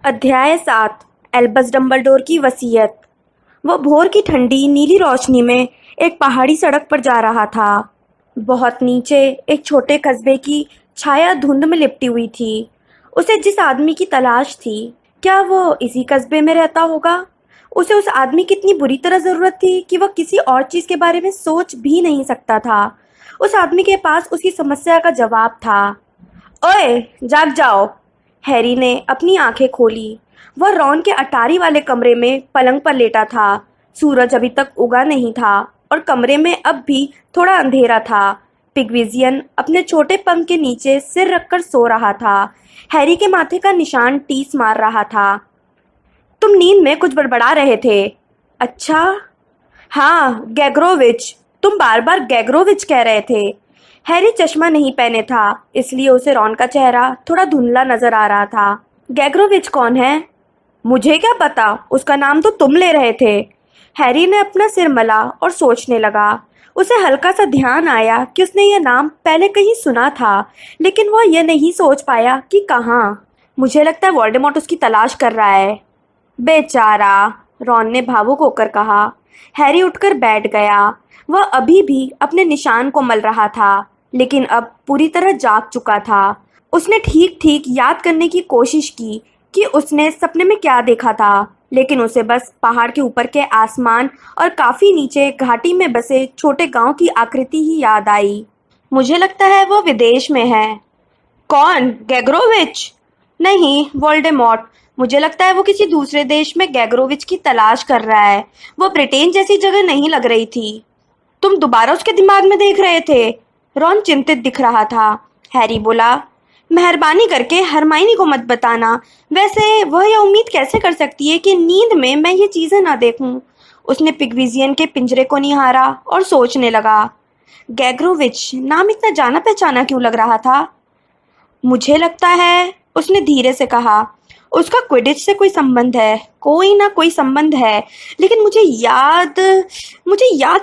अध्याय 7। Albus Dumbledore की वसीयत। वह भोर की ठंडी नीली रोशनी में एक पहाड़ी सड़क पर जा रहा था। बहुत नीचे एक छोटे कस्बे की छाया धुंध में लिपटी हुई थी। उसे जिस आदमी की तलाश थी, क्या वो इसी कस्बे में रहता होगा? उसे उस आदमी की इतनी बुरी तरह ज़रूरत थी कि वह किसी और चीज़ के बारे में सोच भी नहीं सकता था। उस आदमी के पास उसकी समस्या का जवाब था। ओए, जाग जाओ! हैरी ने अपनी आंखें खोली। वह रॉन के अटारी वाले कमरे में पलंग पर लेटा था। सूरज अभी तक उगा नहीं था और कमरे में अब भी थोड़ा अंधेरा था। पिग्विजियन अपने छोटे पंख के नीचे सिर रखकर सो रहा था। हैरी के माथे का निशान टीस मार रहा था। तुम नींद में कुछ बड़बड़ा रहे थे। अच्छा। हाँ, गैग्रोविच। तुम बार बार गैग्रोविच कह रहे थे। हैरी चश्मा नहीं पहने था, इसलिए उसे रॉन का चेहरा थोड़ा धुंधला नजर आ रहा था। गैग्रोविच कौन है? मुझे क्या पता, उसका नाम तो तुम ले रहे थे। हैरी ने अपना सिर मला और सोचने लगा। उसे हल्का सा ध्यान आया कि उसने यह नाम पहले कहीं सुना था, लेकिन वह यह नहीं सोच पाया कि कहाँ। मुझे लगता है वोल्डेमॉर्ट उसकी तलाश कर रहा है। बेचारा, रॉन ने भावुक होकर कहा। हैरी उठकर बैठ गया। वह अभी भी अपने निशान को मल रहा था, लेकिन अब पूरी तरह जाग चुका था। उसने ठीक ठीक याद करने की कोशिश की कि उसने सपने में क्या देखा था, लेकिन उसे बस पहाड़ के ऊपर के आसमान और काफी नीचे घाटी में बसे छोटे गांव की आकृति ही याद आई। मुझे लगता है वो विदेश में है। कौन? गैग्रोविच? नहीं, वोल्डेमॉर्ट। मुझे लगता है वो किसी दूसरे देश में गैग्रोविच की तलाश कर रहा है। वो ब्रिटेन जैसी जगह नहीं लग रही थी। तुम दोबारा उसके दिमाग में देख रहे थे? रॉन चिंतित दिख रहा था। हैरी बोला, मेहरबानी करके हरमाइनी को मत बताना। वैसे वह यह उम्मीद कैसे कर सकती है कि नींद में मैं ये चीजें ना देखूं? उसने पिग्विजियन के पिंजरे को निहारा और सोचने लगा। गैग्रोविच नाम इतना जाना पहचाना क्यों लग रहा था? मुझे लगता है, उसने धीरे से कहा, उसका क्विडिच से कोई संबंध है। कोई ना कोई संबंध है, लेकिन मुझे याद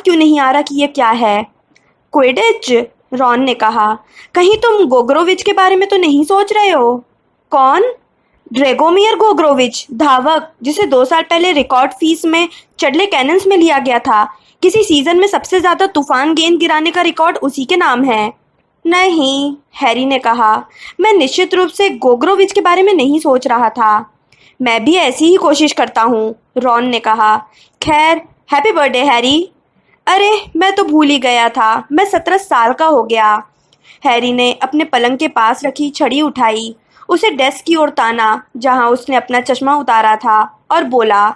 क्यों नहीं आ रहा कि यह क्या है। क्विडिच? रॉन ने कहा। कहीं तुम गोग्रोविच के बारे में तो नहीं सोच रहे हो? कौन? ड्रेगोमियर गोग्रोविच, धावक, जिसे 2 साल पहले रिकॉर्ड फीस में चडले कैनन्स में लिया गया था। किसी सीजन में सबसे ज्यादा तूफान गेंद गिराने का रिकॉर्ड उसी के नाम है। नहीं, हैरी ने कहा, मैं निश्चित रूप से गोग्रोविच के बारे में नहीं सोच रहा था। मैं भी ऐसी ही कोशिश करता हूँ, रॉन ने कहा। खैर, हैप्पी बर्थडे हैरी। अरे, मैं तो भूल ही गया था, मैं 17 साल का हो गया। हैरी ने अपने पलंग के पास रखी छड़ी उठाई, उसे डेस्क की ओर ताना जहां उसने अपना चश्मा उतारा था, और बोला,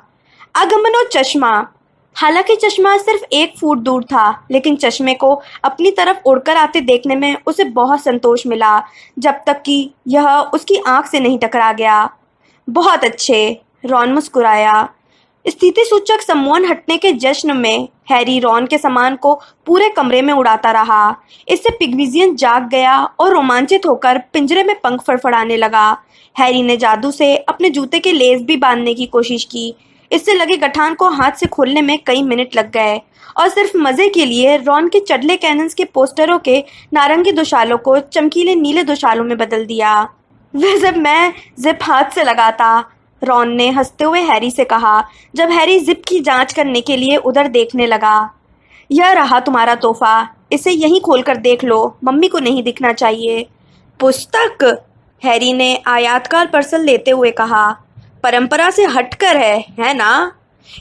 आगमनो चश्मा। हालांकि चश्मा सिर्फ 1 फुट दूर था, लेकिन चश्मे को अपनी तरफ उड़कर आते देखने में उसे बहुत संतोष मिला, जब तक कि यह उसकी आंख से नहीं टकरा गया। बहुत अच्छे, रॉन मुस्कुराया। स्थिति सूचक सम्मोहन हटने के जश्न में हैरी रॉन के सामान को पूरे कमरे में उड़ाता रहा। इससे पिग्विजियन जाग गया और रोमांचित होकर पिंजरे में पंख फड़फड़ाने लगा। हैरी ने जादू से अपने जूते के लेस भी बांधने की कोशिश की। इससे लगे गठान को हाथ से खोलने में कई मिनट लग गए, और सिर्फ मजे के लिए रॉन के चडले कैनन्स के पोस्टरों के नारंगी दुशालों को चमकीले नीले दुशालों में बदल दिया। वह जब मैं जिप हाथ से लगाता, रॉन ने हंसते हुए हैरी से कहा, जब हैरी जिप की जांच करने के लिए उधर देखने लगा। यह रहा तुम्हारा तोहफा, इसे यहीं खोलकर देख लो, मम्मी को नहीं दिखना चाहिए। पुस्तक? हैरी ने आयताकार पर्सल लेते हुए कहा। परंपरा से हटकर है ना?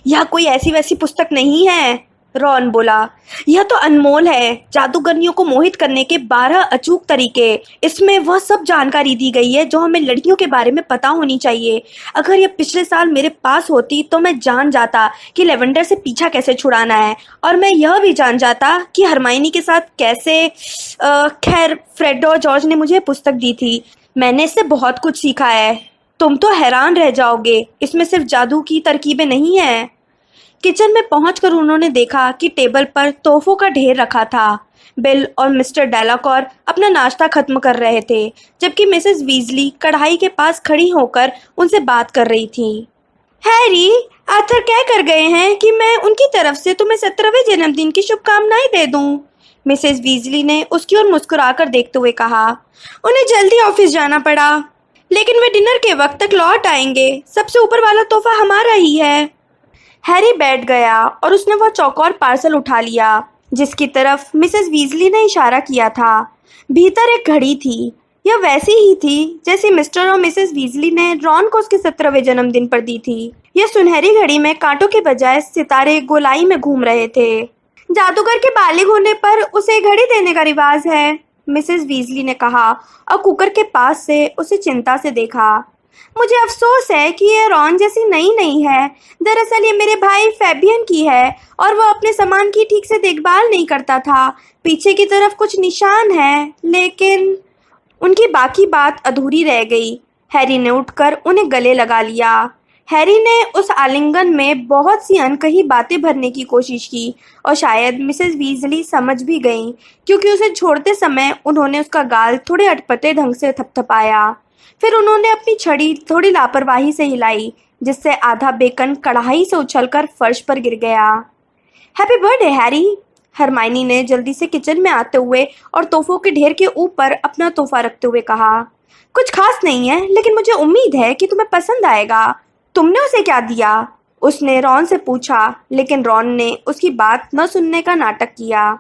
यह कोई ऐसी वैसी पुस्तक नहीं है, रॉन बोला। यह तो अनमोल है, जादूगरनियों को मोहित करने के 12 अचूक तरीके। इसमें वह सब जानकारी दी गई है जो हमें लड़कियों के बारे में पता होनी चाहिए। अगर यह पिछले साल मेरे पास होती तो मैं जान जाता कि लेवेंडर से पीछा कैसे छुड़ाना है, और मैं यह भी जान जाता कि हरमाइनी के साथ कैसे। खैर, फ्रेड और जॉर्ज ने मुझे पुस्तक दी थी। मैंने इससे बहुत कुछ सीखा है। तुम तो हैरान रह जाओगे, इसमें सिर्फ जादू की तरकीबें नहीं हैं। किचन में पहुंचकर उन्होंने देखा कि टेबल पर तोहफों का ढेर रखा था। बिल और मिस्टर डेलाकॉर अपना नाश्ता खत्म कर रहे थे, जबकि मिसेस वीजली कढ़ाई के पास खड़ी होकर उनसे बात कर रही थी। हैरी, आर्थर क्या कर गए हैं कि मैं उनकी तरफ से तुम्हें 17वें जन्मदिन की शुभकामनाएं दे दूं? मिसेस वीजली ने उसकी ओर मुस्कुराकर देखते हुए कहा। उन्हें जल्दी ऑफिस जाना पड़ा। लेकिन वे डिनर के वक्त तक लौट आएंगे। सबसे ऊपर वाला तोहफा हमारा ही है। हैरी बैठ गया और उसने वह चौकोर पार्सल उठा लिया जिसकी तरफ मिसेस वीजली ने इशारा किया था। भीतर एक घड़ी थी। यह वैसी ही थी जैसी मिस्टर और मिसेस वीजली ने रॉन को उसके 17वें जन्मदिन पर दी थी। यह सुनहरी घड़ी में कांटों के बजाय सितारे गोलाई में घूम रहे थे। जादूगर के बालिग होने पर उसे घड़ी देने का रिवाज है, मिसेस वीजली ने कहा और कुकर के पास से उसे चिंता से देखा। मुझे अफसोस है कि यह रॉन जैसी नई नहीं है। दरअसल ये मेरे भाई फैबियन की है और वह अपने सामान की ठीक से देखभाल नहीं करता था। पीछे की तरफ कुछ निशान हैं, लेकिन उनकी बाकी बात अधूरी रह गई। हैरी ने उठकर उन्हें गले लगा लिया। हैरी ने उस आलिंगन में बहुत सी अनकही बातें भरने की कोशिश की और शायद मिसेस वीजली समझ भी गईं, क्योंकि उसे छोड़ते समय उन्होंने उसका गाल थोड़े अटपटे ढंग से थपथपाया। फिर उन्होंने अपनी छड़ी थोड़ी लापरवाही से हिलाई, जिससे आधा बेकन कढ़ाई से उछलकर फर्श पर गिर गया। हैप्पी बर्थडे हैरी, हरमाइनी ने जल्दी से किचन में आते हुए और तोहफों के ढेर के ऊपर अपना तोहफा रखते हुए कहा। कुछ खास नहीं है, लेकिन मुझे उम्मीद है कि तुम्हें पसंद आएगा। तुमने उसे क्या दिया? उसने रॉन से पूछा, लेकिन रॉन ने उसकी बात न सुनने का नाटक किया।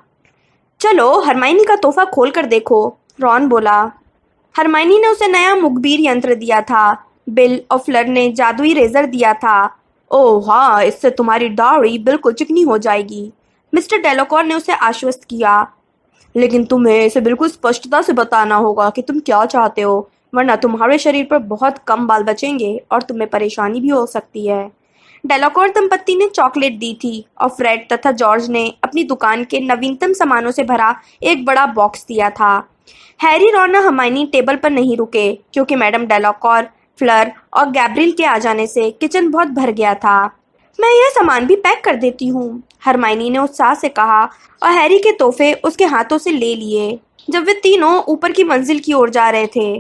चलो हरमाइनी का तोहफा खोल कर देखो, रॉन बोला। हरमाइनी ने उसे नया मुखबिर यंत्र दिया था। बिल और फ्लर ने जादुई रेजर दिया था। ओह हाँ, इससे तुम्हारी दाढ़ी बिल्कुल चिकनी हो जाएगी, मिस्टर डेलाकॉर ने उसे आश्वस्त किया। लेकिन तुम्हें इसे बिल्कुल स्पष्टता से बताना होगा कि तुम क्या चाहते हो, वरना तुम्हारे शरीर पर बहुत कम बाल बचेंगे और तुम्हें परेशानी भी हो सकती है। डेलाकॉर दंपत्ति ने चॉकलेट दी थी और फ्रेड तथा जॉर्ज ने अपनी दुकान के नवीनतम सामानों से भरा एक बड़ा बॉक्स दिया था। हैरी, रॉन और हरमाइनी टेबल पर नहीं रुके, क्योंकि मैडम डेलाकॉर, फ्लर और गैब्रियल के आ जाने से किचन बहुत भर गया था। मैं यह सामान भी पैक कर देती हूँ, हरमाइनी ने उत्साह से कहा और हैरी के तोहफे उसके हाथों से ले लिए जब वे तीनों ऊपर की मंजिल की ओर जा रहे थे।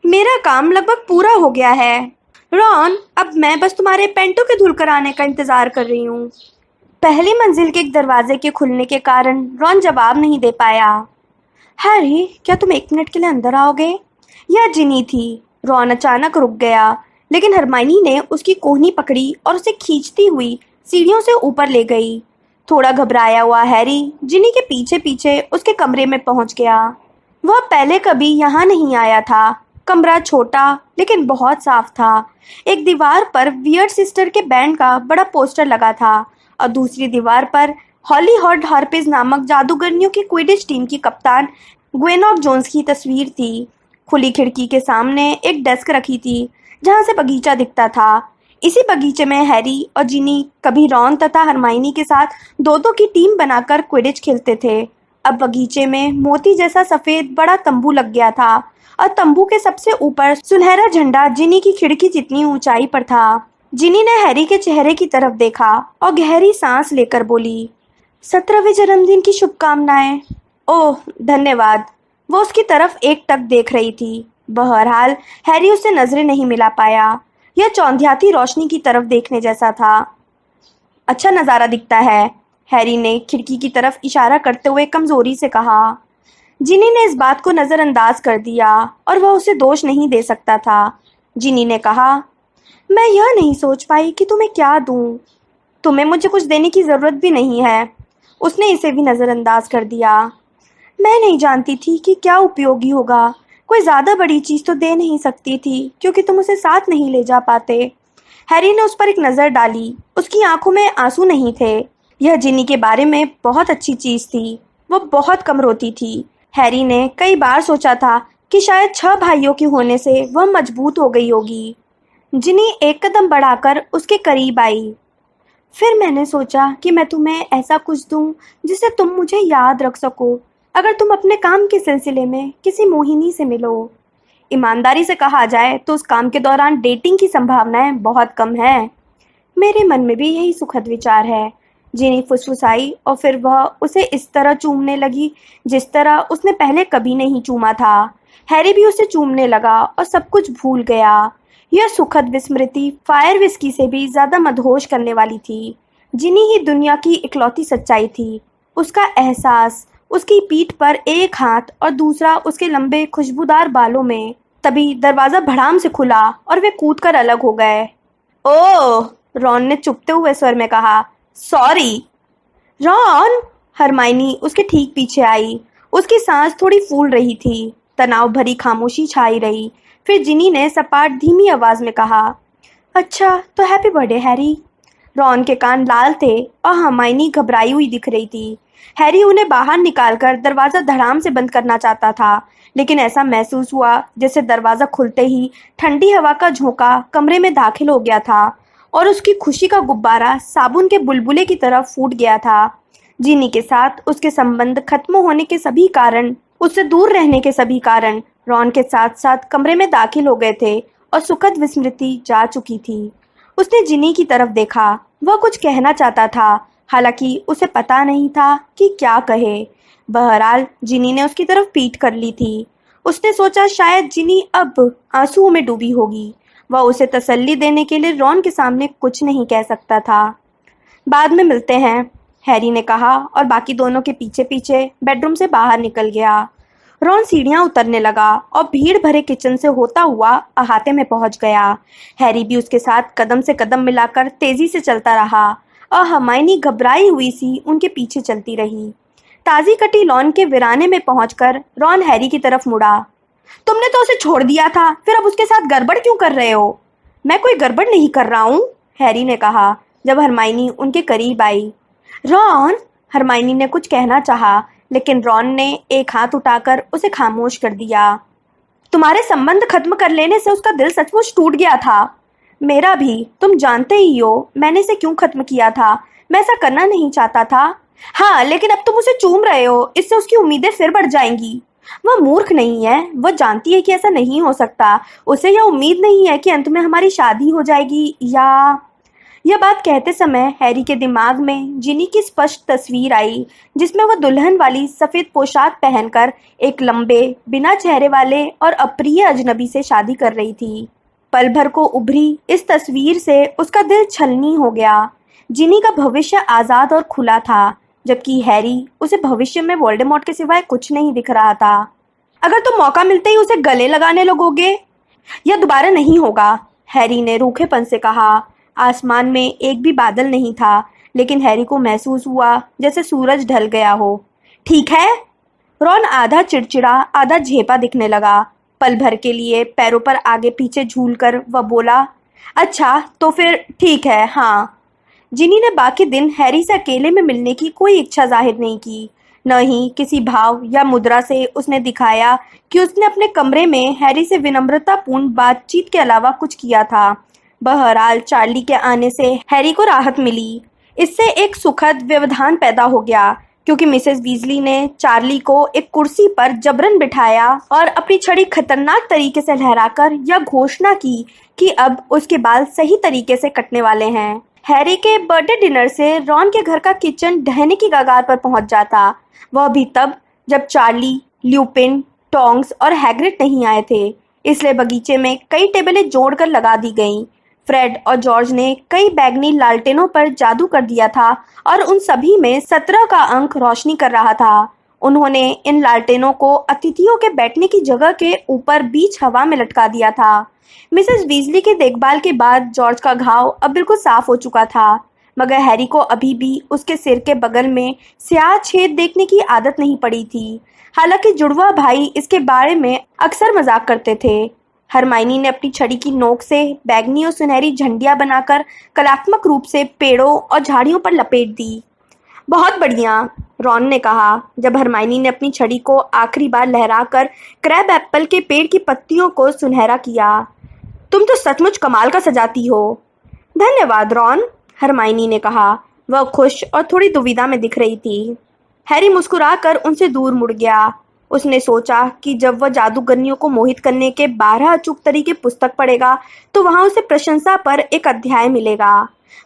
मेरा काम लगभग पूरा हो गया है रॉन, अब मैं बस तुम्हारे पेंटो के धुलकर आने का इंतजार कर रही हूँ। पहली मंजिल के एक दरवाजे के खुलने के कारण रॉन जवाब नहीं दे पाया। हैरी, क्या तुम 1 मिनट के लिए अंदर आओगे? यह जिनी थी। रॉन अचानक रुक गया, लेकिन हरमाइनी ने उसकी कोहनी पकड़ी और उसे खींचती हुई सीढ़ियों से ऊपर ले गई। थोड़ा घबराया हुआ हैरी जिनी के पीछे पीछे उसके कमरे में पहुंच गया। वह पहले कभी यहाँ नहीं आया था। कमरा छोटा लेकिन बहुत साफ था। एक दीवार पर वियर्ड सिस्टर के बैंड का बड़ा पोस्टर लगा था और दूसरी दीवार पर हॉली हॉट हार्पिज नामक जादूगरनियों की क्विडिच टीम की कप्तान ग्वेनॉक जोन्स की तस्वीर थी। खुली खिड़की के सामने एक डेस्क रखी थी जहाँ से बगीचा दिखता था। इसी बगीचे में हैरी और जिनी कभी रॉन तथा हरमाइनी के साथ दो दो की टीम बनाकर क्विडिच खेलते थे। अब बगीचे में मोती जैसा सफेद बड़ा तंबू लग गया था और तंबू के सबसे ऊपर सुनहरा झंडा जिनी की खिड़की जितनी ऊंचाई पर था। जिनी ने हैरी के चेहरे की तरफ देखा और गहरी सांस लेकर बोली, 17वें जन्मदिन की शुभकामनाएं। ओह धन्यवाद। वो उसकी तरफ एकटक देख रही थी। बहरहाल हैरी उससे नजरें नहीं मिला पाया। यह चौंधियाती रोशनी की तरफ देखने जैसा था। अच्छा नज़ारा दिखता है, हैरी ने खिड़की की तरफ इशारा करते हुए कमजोरी से कहा। जिनी ने इस बात को नज़रअंदाज कर दिया और वह उसे दोष नहीं दे सकता था। जिनी ने कहा, मैं यह नहीं सोच पाई कि तुम्हें क्या दूं। तुम्हें मुझे कुछ देने की ज़रूरत भी नहीं है। उसने इसे भी नज़रअंदाज कर दिया। मैं नहीं जानती थी कि क्या उपयोगी होगा। कोई ज़्यादा बड़ी चीज़ तो दे नहीं सकती थी क्योंकि तुम उसे साथ नहीं ले जा पाते। हैरी ने उस पर एक नज़र डाली। उसकी आंखों में आंसू नहीं थे। यह जिनी के बारे में बहुत अच्छी चीज़ थी। वह बहुत कम रोती थी। हैरी ने कई बार सोचा था कि शायद 6 भाइयों के होने से वह मजबूत हो गई होगी। जिनी एक कदम बढ़ाकर उसके करीब आई। फिर मैंने सोचा कि मैं तुम्हें ऐसा कुछ दूं जिसे तुम मुझे याद रख सको अगर तुम अपने काम के सिलसिले में किसी मोहिनी से मिलो। ईमानदारी से कहा जाए तो उस काम के दौरान डेटिंग की संभावनाएं बहुत कम हैं। मेरे मन में भी यही सुखद विचार है, जिनी फुसफुसाई और फिर वह उसे इस तरह चूमने लगी जिस तरह उसने पहले कभी नहीं चूमा था। हैरी भी उसे चूमने लगा और सब कुछ भूल गया। यह सुखद विस्मृति फायर विस्की से भी ज्यादा मदहोश करने वाली थी। जिनी ही दुनिया की इकलौती सच्चाई थी। उसका एहसास उसकी पीठ पर एक हाथ और दूसरा उसके लंबे खुशबूदार बालों में। तभी दरवाजा भड़ाम से खुला और वे कूदकर अलग हो गए। ओह, रॉन ने चुभते हुए स्वर में कहा। सॉरी। रॉन, हरमाइनी उसके ठीक पीछे आई। उसकी सांस थोड़ी फूल रही थी। तनाव भरी खामोशी छाई रही। फिर जिनी ने सपाट धीमी आवाज में कहा, अच्छा तो हैप्पी बर्थडे हैरी। रॉन के कान लाल थे और हरमाइनी घबराई हुई दिख रही थी। हैरी उन्हें बाहर निकालकर दरवाजा धड़ाम से बंद करना चाहता था, लेकिन ऐसा महसूस हुआ जैसे दरवाजा खुलते ही ठंडी हवा का झोंका कमरे में दाखिल हो गया था और उसकी खुशी का गुब्बारा साबुन के बुलबुले की तरह फूट गया था। जिनी के साथ उसके संबंध खत्म होने के सभी कारण, उससे दूर रहने के सभी कारण रॉन के साथ साथ कमरे में दाखिल हो गए थे और सुखद विस्मृति जा चुकी थी। उसने जिनी की तरफ देखा। वह कुछ कहना चाहता था, हालांकि उसे पता नहीं था कि क्या कहे। बहरहाल जिनी ने उसकी तरफ पीठ कर ली थी। उसने सोचा शायद जिनी अब आंसुओं में डूबी होगी। वह उसे तसल्ली देने के लिए रॉन के सामने कुछ नहीं कह सकता था। बाद में मिलते हैं, हैरी ने कहा और बाकी दोनों के पीछे पीछे बेडरूम से बाहर निकल गया। रॉन सीढ़ियां उतरने लगा और भीड़ भरे किचन से होता हुआ अहाते में पहुंच गया। हैरी भी उसके साथ कदम से कदम मिलाकर तेजी से चलता रहा और हरमाइनी घबराई हुई सी उनके पीछे चलती रही। ताजी कटी लॉन के वीराने में पहुंचकर रॉन हैरी की तरफ मुड़ा। तुमने तो उसे छोड़ दिया था, फिर अब उसके साथ गड़बड़ क्यों कर रहे हो? मैं कोई गड़बड़ नहीं कर रहा हूँ, हैरी ने कहा जब हरमाइनी उनके करीब आई। रॉन, हरमाइनी ने कुछ कहना चाहा, लेकिन रॉन ने एक हाथ उठाकर उसे खामोश कर दिया। तुम्हारे संबंध खत्म कर लेने से उसका दिल सचमुच टूट गया था। मेरा भी, तुम जानते ही हो मैंने इसे क्यों खत्म किया था। मैं ऐसा करना नहीं चाहता था। हाँ, लेकिन अब तुम उसे चूम रहे हो, इससे उसकी उम्मीदें फिर बढ़ जाएंगी। वह मूर्ख नहीं है, वह जानती है कि ऐसा नहीं हो सकता। उसे यह उम्मीद नहीं है कि अंत में हमारी शादी हो जाएगी या... यह बात कहते समय हैरी के दिमाग में जिनी की स्पष्ट तस्वीर आई, जिसमें वह दुल्हन वाली सफेद पोशाक पहनकर एक लंबे, बिना चेहरे वाले और अप्रिय अजनबी से शादी कर रही थी। पल भर को उभरी इस तस्वीर से उसका दिल छलनी हो गया। जिनी का भविष्य आज़ाद और खुला था, जबकि हैरी उसे भविष्य में वोल्डेमॉर्ट के सिवाय कुछ नहीं दिख रहा था। अगर तुम मौका मिलते ही उसे गले लगाने लगोगे, यह दोबारा नहीं होगा, हैरी ने रूखेपन से कहा। आसमान में एक भी बादल नहीं था, लेकिन हैरी को महसूस हुआ जैसे सूरज ढल गया हो। ठीक है, रॉन आधा चिड़चिड़ा आधा झेपा दिखने लगा। पल भर के लिए पैरों पर आगे पीछे झूलकर वह बोला, अच्छा तो फिर ठीक है। हाँ। जिनी ने बाकी दिन हैरी से अकेले में मिलने की कोई इच्छा जाहिर नहीं की। न ही किसी भाव या मुद्रा से उसने दिखाया कि उसने अपने कमरे में हैरी से विनम्रतापूर्ण बातचीत के अलावा कुछ किया था। बहरहाल चार्ली के आने से हैरी को राहत मिली। इससे एक सुखद व्यवधान पैदा हो गया, क्योंकि मिसेस वीजली ने चार्ली को एक कुर्सी पर जबरन बिठाया और अपनी छड़ी खतरनाक तरीके से लहराकर यह घोषणा की कि अब उसके बाल सही तरीके से कटने वाले हैं। हैरी के बर्थडे डिनर से रॉन के घर का किचन ढहने की कगार पर पहुंच जाता। वह भी तब जब चार्ली, ल्यूपिन, टोंग्स और हैग्रिड नहीं आए थे। इसलिए बगीचे में कई टेबलें जोड़कर लगा दी गईं। फ्रेड और जॉर्ज ने कई बैगनी लालटेनों पर जादू कर दिया था और उन सभी में 17 का अंक रोशनी कर रहा था। उन्होंने इन लालटेनों को अतिथियों के बैठने की जगह के ऊपर बीच हवा में लटका दिया था। मिसेस वीजली की देखभाल के बाद जॉर्ज का घाव अब बिल्कुल साफ हो चुका था, मगर हैरी को अभी भी उसके सिर के बगल में स्याह छेद देखने की आदत नहीं पड़ी थी। हालांकि जुड़वा भाई इसके बारे में अक्सर मजाक करते थे। हरमाइनी ने अपनी छड़ी की नोक से बैगनी और सुनहरी झंडियां बनाकर कलात्मक रूप से पेड़ों और झाड़ियों पर लपेट दी। बहुत बढ़िया, रॉन ने कहा जब हरमाइनी ने अपनी छड़ी को आखिरी बार लहराकर क्रैब एप्पल के पेड़ की पत्तियों को सुनहरा किया। तुम तो सचमुच कमाल का सजाती हो। धन्यवाद रॉन, हरमाइनी ने कहा। वह खुश और थोड़ी दुविधा में दिख रही थी। हैरी मुस्कुराकर उनसे दूर मुड़ गया। उसने सोचा कि जब वह जादूगरनियों को मोहित करने के 12 अचूक तरीके पुस्तक पढ़ेगा तो वहां उसे प्रशंसा पर एक अध्याय मिलेगा।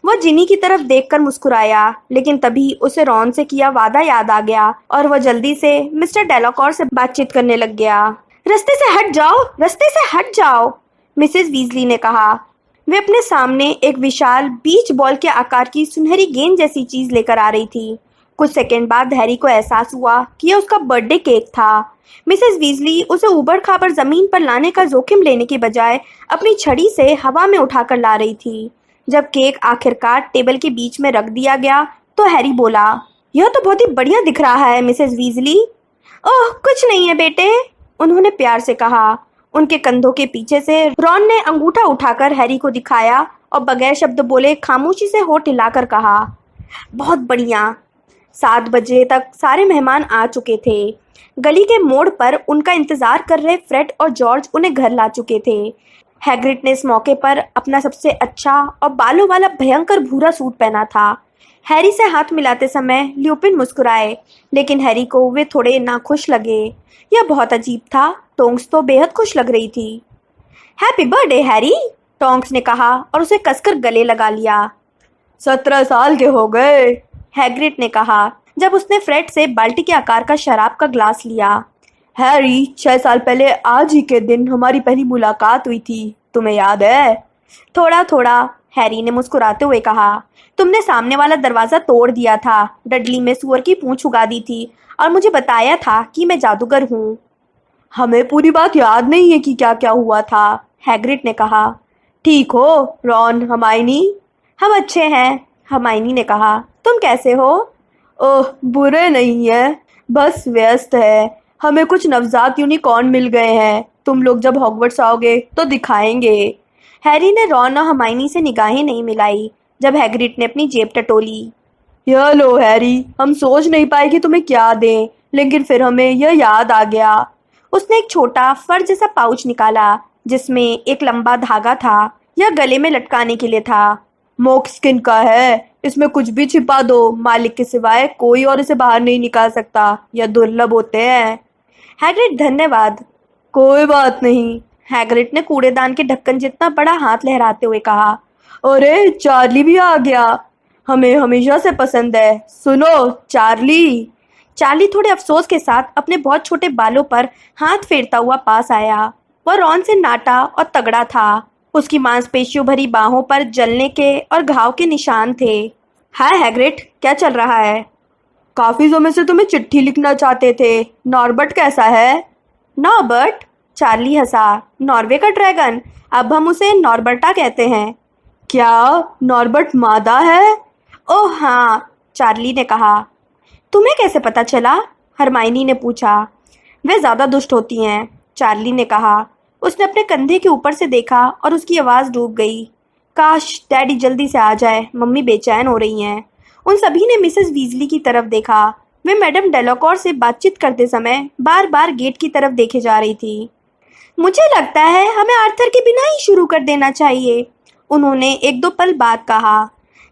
वह जिनी की तरफ देखकर मुस्कुराया, लेकिन तभी उसे रॉन से किया वादा याद आ गया और वह जल्दी से मिस्टर डेलाकॉर से बातचीत करने लग गया। रास्ते से हट जाओ, रास्ते से हट जाओ, मिसेस वीजली ने कहा। वे अपने सामने एक विशाल बीच बॉल के आकार की सुनहरी गेंद जैसी चीज लेकर आ रही थी। कुछ सेकंड बाद हैरी को एहसास हुआ कि यह उसका बर्थडे केक था। मिसेस वीजली उसे ऊबड़ खाबड़ जमीन पर लाने का जोखिम लेने के बजाय अपनी छड़ी से हवा में उठाकर ला रही थी। जब केक आखिरकार टेबल के बीच में रख दिया गया तो हैरी बोला, यह तो बहुत ही बढ़िया दिख रहा है मिसेस वीजली। ओह, कुछ नहीं है बेटे, उन्होंने प्यार से कहा। उनके कंधों के पीछे से रॉन ने अंगूठा उठाकर हैरी को दिखाया और बगैर शब्द बोले खामोशी से होठ हिलाकर कहा, बहुत बढ़िया। 7 बजे तक सारे मेहमान आ चुके थे। गली के मोड़ पर उनका इंतजार कर रहे फ्रेड और जॉर्ज उन्हें घर ला चुके थे। हैग्रिड ने इस मौके पर अपना सबसे अच्छा और बालों वाला भयंकर भूरा सूट पहना था। हैरी से हाथ मिलाते समय ल्यूपिन मुस्कुराए, लेकिन हैरी को वे थोड़े नाखुश लगे। यह बहुत अजीब था। टोंक्स तो बेहद खुश लग रही थी। हैप्पी बर्थडे हैरी, टोंक्स ने कहा और उसे कसकर गले लगा लिया। 17 साल के हो गए, हैग्रिड ने कहा जब उसने फ्रेड से बाल्टी के आकार का शराब का ग्लास लिया। हैरी, 6 साल पहले आज ही के दिन हमारी पहली मुलाकात हुई थी, तुम्हें याद है? थोड़ा थोड़ा, हैरी ने मुस्कुराते हुए कहा। तुमने सामने वाला दरवाजा तोड़ दिया था, डडली में सुअर की पूंछ उगा दी थी और मुझे बताया था कि मैं जादूगर हूँ। हमें पूरी बात याद नहीं है कि क्या क्या हुआ था, हैग्रिड ने कहा। ठीक हो रॉन, हरमाइनी? हम अच्छे हैं, हरमाइनी ने कहा। तुम कैसे हो? ओह, बुरे नहीं है, बस व्यस्त है। हमें कुछ नवजात यूनिकॉर्न मिल गए हैं। तुम लोग जब हॉगवर्ट्स आओगे तो दिखाएंगे। हैरी ने रॉन और हरमाइनी से निगाहें नहीं मिलाई जब हैग्रिड ने अपनी जेब टटोली। यह लो हैरी, हम सोच नहीं पाए कि तुम्हें क्या दें, लेकिन फिर हमें यह याद आ गया। उसने एक छोटा फर जैसा पाउच निकाला जिसमें एक लंबा धागा था। यह गले में लटकाने के लिए था। मोक्सकिन का है, इसमें कुछ भी छिपा दो, मालिक के सिवाय कोई और इसे बाहर नहीं निकाल सकता। यह दुर्लभ होते हैं। हैग्रिड, धन्यवाद। कोई बात नहीं, हैग्रिड ने कूड़ेदान के ढक्कन जितना बड़ा हाथ लहराते हुए कहा। अरे, चार्ली भी आ गया, हमें हमेशा से पसंद है। सुनो चार्ली। चार्ली थोड़े अफसोस के साथ अपने बहुत छोटे बालों पर हाथ फेरता हुआ पास आया। वह रॉन से नाटा और तगड़ा था। उसकी मांसपेशियों भरी बाहों पर जलने के और घाव के निशान थे। हाय हैग्रिड, क्या चल रहा है? काफी समय से तुम्हें चिट्ठी लिखना चाहते थे। नॉर्बर्ट कैसा है? नॉर्बर्ट? चार्ली हंसा। नॉर्वे का ड्रैगन, अब हम उसे नॉर्बर्टा कहते हैं। क्या नॉर्बर्ट मादा है? ओह हाँ, चार्ली ने कहा। तुम्हें कैसे पता चला? हरमाइनी ने पूछा। वे ज्यादा दुष्ट होती हैं, चार्ली ने कहा। उसने अपने कंधे के ऊपर से देखा और उसकी आवाज़ डूब गई। काश डैडी जल्दी से आ जाए, मम्मी बेचैन हो रही हैं। उन सभी ने मिसेस वीजली की तरफ देखा। वे मैडम डेलाकॉर से बातचीत करते समय बार बार गेट की तरफ देखे जा रही थी। मुझे लगता है हमें आर्थर के बिना ही शुरू कर देना चाहिए, उन्होंने 1-2 पल बाद कहा।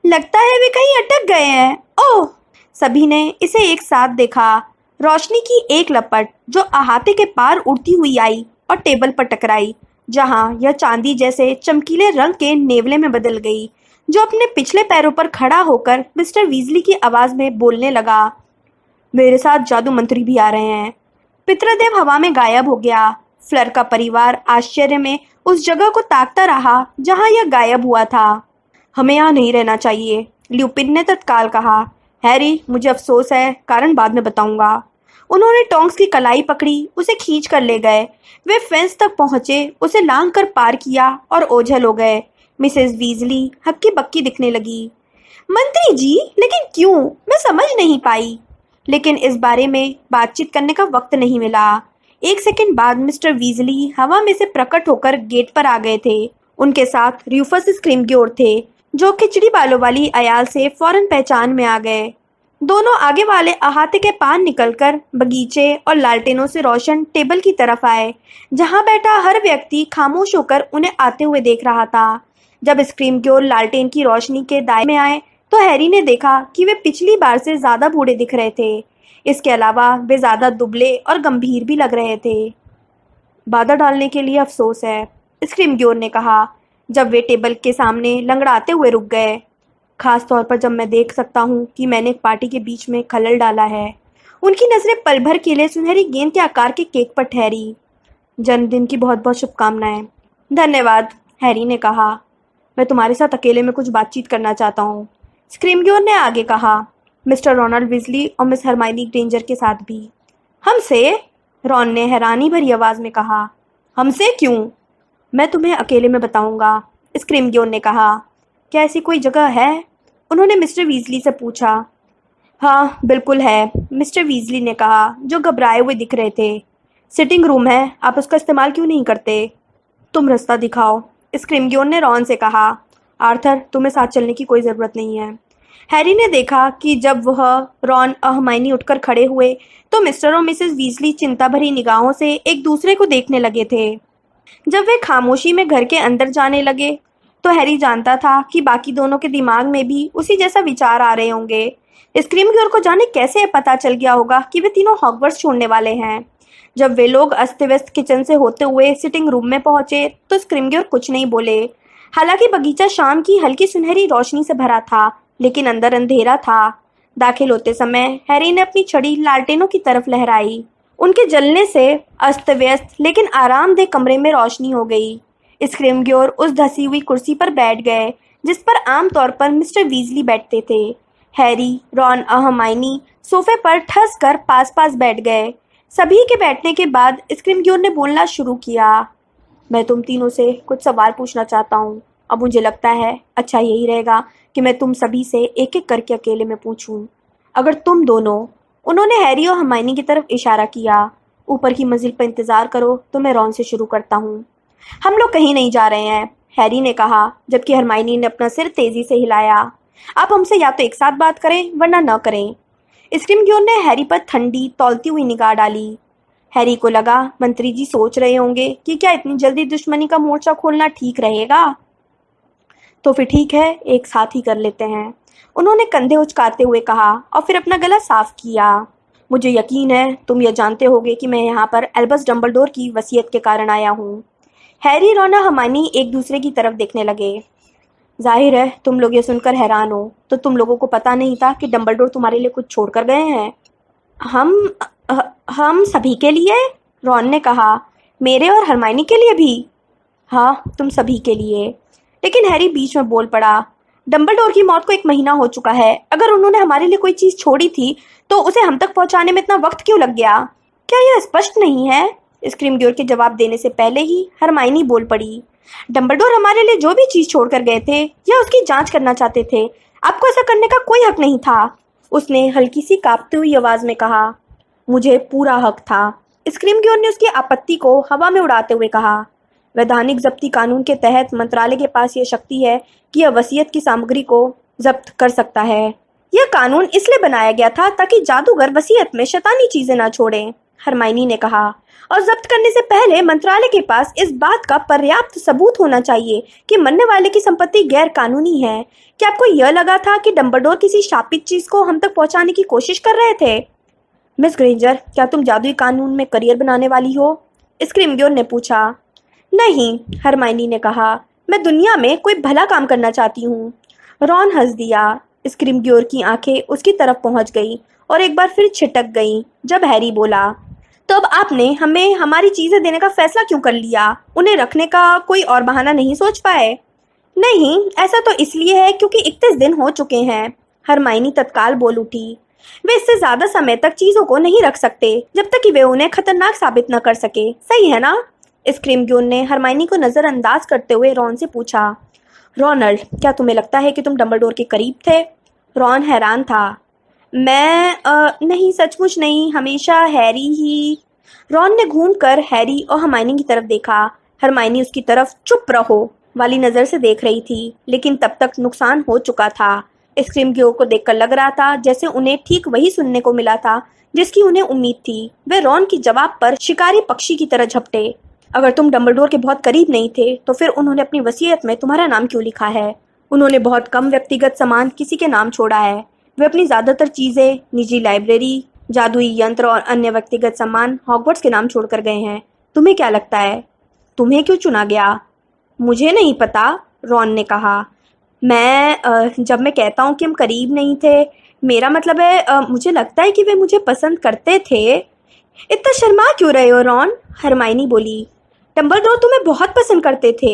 लगता है वे कहीं अटक गए हैं। ओह, सभी ने इसे एक साथ देखा। रोशनी की एक लपट जो अहाते के पार उड़ती हुई आई और टेबल पर टकराई, जहां यह चांदी जैसे चमकीले रंग के नेवले में बदल गई, जो अपने पिछले पैरों पर खड़ा होकर मिस्टर वीजली की आवाज़ में बोलने लगा। मेरे साथ जादू मंत्री भी आ रहे हैं। पितृदेव हवा में गायब हो गया। फ्लर का परिवार आश्चर्य में उस जगह को ताकता रहा जहां यह गायब हुआ था। हमें यहाँ नहीं रहना चाहिए, ल्यूपिन ने तत्काल कहा। हैरी, मुझे अफसोस है, कारण बाद में बताऊंगा। उन्होंने टोंक्स की कलाई पकड़ी, उसे खींच कर ले गए। वे फेंस तक पहुंचे, उसे लांग कर पार किया और ओझल हो गए। मिसेस वीजली हक्की बक्की दिखने लगी। मंत्री जी, लेकिन क्यों? मैं समझ नहीं पाई। लेकिन इस बारे में बातचीत करने का वक्त नहीं मिला। 1 सेकंड बाद मिस्टर वीजली हवा में से प्रकट होकर गेट पर आ गए थे। उनके साथ रूफस स्क्रीमग्योर थे, जो खिचड़ी बालों वाली अयाल से फौरन पहचान में आ गए। दोनों आगे वाले अहाते के पार निकलकर बगीचे और लालटेनों से रोशन टेबल की तरफ आए, जहां बैठा हर व्यक्ति खामोश होकर उन्हें आते हुए देख रहा था। जब स्क्रीमग्योर लालटेन की रोशनी के दायरे में आए तो हैरी ने देखा कि वे पिछली बार से ज्यादा बूढ़े दिख रहे थे। इसके अलावा वे ज्यादा दुबले और गंभीर भी लग रहे थे। बाधा डालने के लिए अफसोस है, स्क्रीमग्योर ने कहा, जब वे टेबल के सामने लंगड़ाते हुए रुक गए। खास तौर पर जब मैं देख सकता हूँ कि मैंने एक पार्टी के बीच में खलल डाला है। उनकी नजरें पल भर के लिए सुनहरी गेंद के आकार के केक पर ठहरी। जन्मदिन की बहुत बहुत शुभकामनाएं। धन्यवाद, हैरी ने कहा। मैं तुम्हारे साथ अकेले में कुछ बातचीत करना चाहता हूँ, स्क्रीमग्योर ने आगे कहा। मिस्टर रोनाल्ड विजली और मिस हरमाइनी ग्रेंजर के साथ भी। हमसे? रॉन ने हैरानी भरी आवाज में कहा। हमसे क्यों? मैं तुम्हें अकेले में बताऊंगा, स्क्रिमग्योर ने कहा। क्या ऐसी कोई जगह है? उन्होंने मिस्टर वीजली से पूछा। हाँ बिल्कुल है, मिस्टर वीजली ने कहा, जो घबराए हुए दिख रहे थे। सिटिंग रूम है, आप उसका इस्तेमाल क्यों नहीं करते? तुम रास्ता दिखाओ, स्क्रिमग्योर ने रॉन से कहा। आर्थर, तुम्हें साथ चलने की कोई ज़रूरत नहीं है। हैरी ने देखा कि जब वह, रॉन और हरमाइनी उठकर खड़े हुए तो मिस्टर और मिसेस वीजली चिंता भरी निगाहों से एक दूसरे को देखने लगे थे। जब वे खामोशी में घर के अंदर जाने लगे तो हैरी जानता था कि बाकी दोनों के दिमाग में भी उसी जैसा विचार आ रहे होंगे। स्क्रिमग्योर को जाने कैसे पता चल गया होगा कि वे तीनों हॉगवर्ट्स छोड़ने वाले हैं। जब वे लोग अस्त व्यस्त किचन से होते हुए सिटिंग रूम में पहुंचे तो स्क्रिमग्योर कुछ नहीं बोले। हालांकि बगीचा शाम की हल्की सुनहरी रोशनी से भरा था, लेकिन अंदर अंधेरा था। दाखिल होते समय हैरी ने अपनी छड़ी लालटेनों की तरफ लहराई। उनके जलने से अस्त व्यस्त लेकिन आरामदेह कमरे में रोशनी हो गई। स्क्रिमग्योर उस धसी हुई कुर्सी पर बैठ गए जिस पर आमतौर पर मिस्टर वीजली बैठते थे। हैरी, रॉन और हरमाइनी सोफे पर ठस कर पास पास बैठ गए। सभी के बैठने के बाद स्क्रिमग्योर ने बोलना शुरू किया। मैं तुम तीनों से कुछ सवाल पूछना चाहता हूँ। अब मुझे लगता है अच्छा यही रहेगा कि मैं तुम सभी से एक एक करके अकेले में पूछूं। अगर तुम दोनों, उन्होंने हैरी और हरमाइनी की तरफ इशारा किया, ऊपर की मंजिल पर इंतजार करो तो मैं रॉन से शुरू करता हूँ। हम लोग कहीं नहीं जा रहे हैं, हैरी ने कहा, जबकि हरमाइनी ने अपना सिर तेजी से हिलाया। आप हमसे या तो एक साथ बात करें वरना न करें। स्क्रिमग्योर ने हैरी पर ठंडी तौलती हुई निगाह डाली। हैरी को लगा मंत्री जी सोच रहे होंगे कि क्या इतनी जल्दी दुश्मनी का मोर्चा खोलना ठीक रहेगा। तो फिर ठीक है, एक साथ ही कर लेते हैं, उन्होंने कंधे उचकाते हुए कहा और फिर अपना गला साफ किया। मुझे यकीन है तुम यह जानते होगे कि मैं यहाँ पर एल्बस डम्बलडोर की वसीयत के कारण आया हूँ। हैरी, रॉन और हरमाइनी एक दूसरे की तरफ देखने लगे। जाहिर है तुम लोग ये सुनकर हैरान हो, तो तुम लोगों को पता नहीं था कि डम्बलडोर तुम्हारे लिए कुछ छोड़ कर गए हैं? हम सभी के लिए, रॉन ने कहा। मेरे और हरमाइनी के लिए भी? हाँ, तुम सभी के लिए। लेकिन हैरी बीच में बोल पड़ा। डम्बलडोर की मौत को 1 महीना हो चुका है। अगर उन्होंने हमारे लिए कोई चीज छोड़ी थी तो उसे हम तक पहुंचाने में इतना वक्त क्यों लग गया? क्या यह स्पष्ट नहीं है? स्क्रिमग्योर के जवाब देने से पहले ही हरमाइनी बोल पड़ी। डम्बलडोर हमारे लिए जो भी चीज छोड़कर गए थे या उसकी जांच करना चाहते थे, आपको ऐसा करने का कोई हक नहीं था, उसने हल्की सी कांपती हुई आवाज में कहा। मुझे पूरा हक था, स्क्रिमग्योर ने उसकी आपत्ति को हवा में उड़ाते हुए कहा। वैधानिक जब्ती कानून के तहत मंत्रालय के पास यह शक्ति है कि यह वसीयत की सामग्री को जब्त कर सकता है। यह कानून इसलिए बनाया गया था ताकि जादूगर वसीयत में शैतानी चीजें ना छोड़ें, हरमाइनी ने कहा। और जब्त करने से पहले मंत्रालय के पास इस बात का पर्याप्त सबूत होना चाहिए कि मरने वाले की संपत्ति गैर कानूनी है। क्या आपको यह लगा था कि डम्बलडोर किसी शापित चीज को हम तक पहुंचाने की कोशिश कर रहे थे? मिस ग्रेंजर, क्या तुम जादुई कानून में करियर बनाने वाली हो? स्क्रिमग्योर ने पूछा। नहीं, हरमाइनी ने कहा, मैं दुनिया में कोई भला काम करना चाहती हूँ। रॉन हंस दिया। स्क्रिमग्योर की आंखें उसकी तरफ पहुंच गई और एक बार फिर छिटक गईं जब हैरी बोला, तो अब आपने हमें हमारी चीजें देने का फैसला क्यों कर लिया? उन्हें रखने का कोई और बहाना नहीं सोच पाए? नहीं, ऐसा तो इसलिए है क्योंकि 31 दिन हो चुके हैं, हरमाइनी तत्काल बोल उठी। वे इससे ज्यादा समय तक चीजों को नहीं रख सकते जब तक कि वे उन्हें खतरनाक साबित न कर सके, सही है ना? स्क्रिमग्योर ने हरमाइनी को नजरअंदाज करते हुए रॉन से पूछा। रोनाल्ड, क्या तुम्हें लगता है कि तुम डम्बलडोर के करीब थे? रॉन हैरान था। मैं नहीं, सचमुच नहीं, हमेशा हैरी ही। रॉन ने घूमकर हैरी और हरमाइनी की तरफ देखा। हरमाइनी उसकी तरफ चुप रहो वाली नज़र से देख रही थी, लेकिन तब तक नुकसान हो चुका था। स्क्रिमग्योर को देखकर लग रहा था जैसे उन्हें ठीक वही सुनने को मिला था जिसकी उन्हें उम्मीद थी। वे रॉन की जवाब पर शिकारी पक्षी की तरह झपटे। अगर तुम डम्बलडोर के बहुत करीब नहीं थे तो फिर उन्होंने अपनी वसीयत में तुम्हारा नाम क्यों लिखा है? उन्होंने बहुत कम व्यक्तिगत सामान किसी के नाम छोड़ा है। वे अपनी ज़्यादातर चीज़ें, निजी लाइब्रेरी, जादुई यंत्र और अन्य व्यक्तिगत सामान हॉगवर्ट्स के नाम छोड़कर गए हैं। तुम्हें क्या लगता है तुम्हें क्यों चुना गया? मुझे नहीं पता, रॉन ने कहा। जब मैं कहता हूँ कि हम करीब नहीं थे, मेरा मतलब है मुझे लगता है कि वे मुझे पसंद करते थे। इतना शर्मा क्यों रहे हो रॉन? हरमाइनी बोली। डम्बलडोर तुम्हें बहुत पसंद करते थे।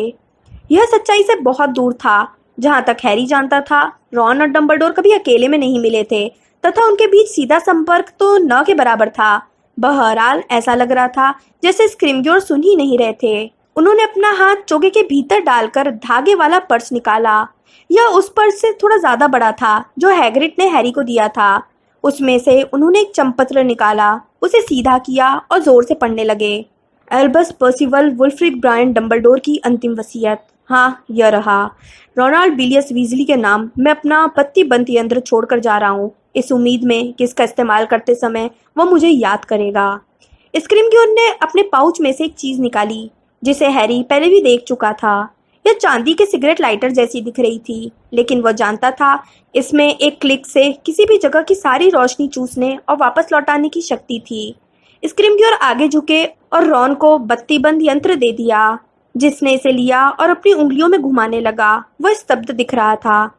यह सच्चाई से बहुत दूर था। जहाँ तक हैरी जानता था, रॉन और डम्बलडोर कभी अकेले में नहीं मिले थे। तथा उनके बीच सीधा संपर्क तो न के बराबर था। बहरहाल ऐसा लग रहा था जैसे स्क्रिमग्योर सुन ही नहीं रहे थे। उन्होंने अपना हाथ चोगे के भीतर डालकर धागे वाला पर्स निकाला। यह उस पर्स से थोड़ा ज्यादा बड़ा था जो हैग्रिड ने हैरी को दिया था। उसमें से उन्होंने एक चंपत्र निकाला, उसे सीधा किया और जोर से पढ़ने लगे। एल्बस पर्सिवल वुल्फ्रिड ब्रायन डंबलडोर की अंतिम वसीयत। हाँ, यह रहा। रोनाल्ड बिलियस वीजली के नाम मैं अपना पत्तीबंद यंत्र छोड़कर जा रहा हूँ, इस उम्मीद में कि इसका इस्तेमाल करते समय वह मुझे याद करेगा। स्क्रिमग्योर ने अपने पाउच में से एक चीज निकाली जिसे हैरी पहले भी देख चुका था। यह चांदी के सिगरेट लाइटर जैसी दिख रही थी, लेकिन वह जानता था इसमें एक क्लिक से किसी भी जगह की सारी रोशनी चूसने और वापस लौटाने की शक्ति थी। स्क्रिमग्योर आगे झुके और रॉन को बत्तीबंद यंत्र दे दिया, जिसने इसे लिया और अपनी उंगलियों में घुमाने लगा। वह स्तब्ध दिख रहा था।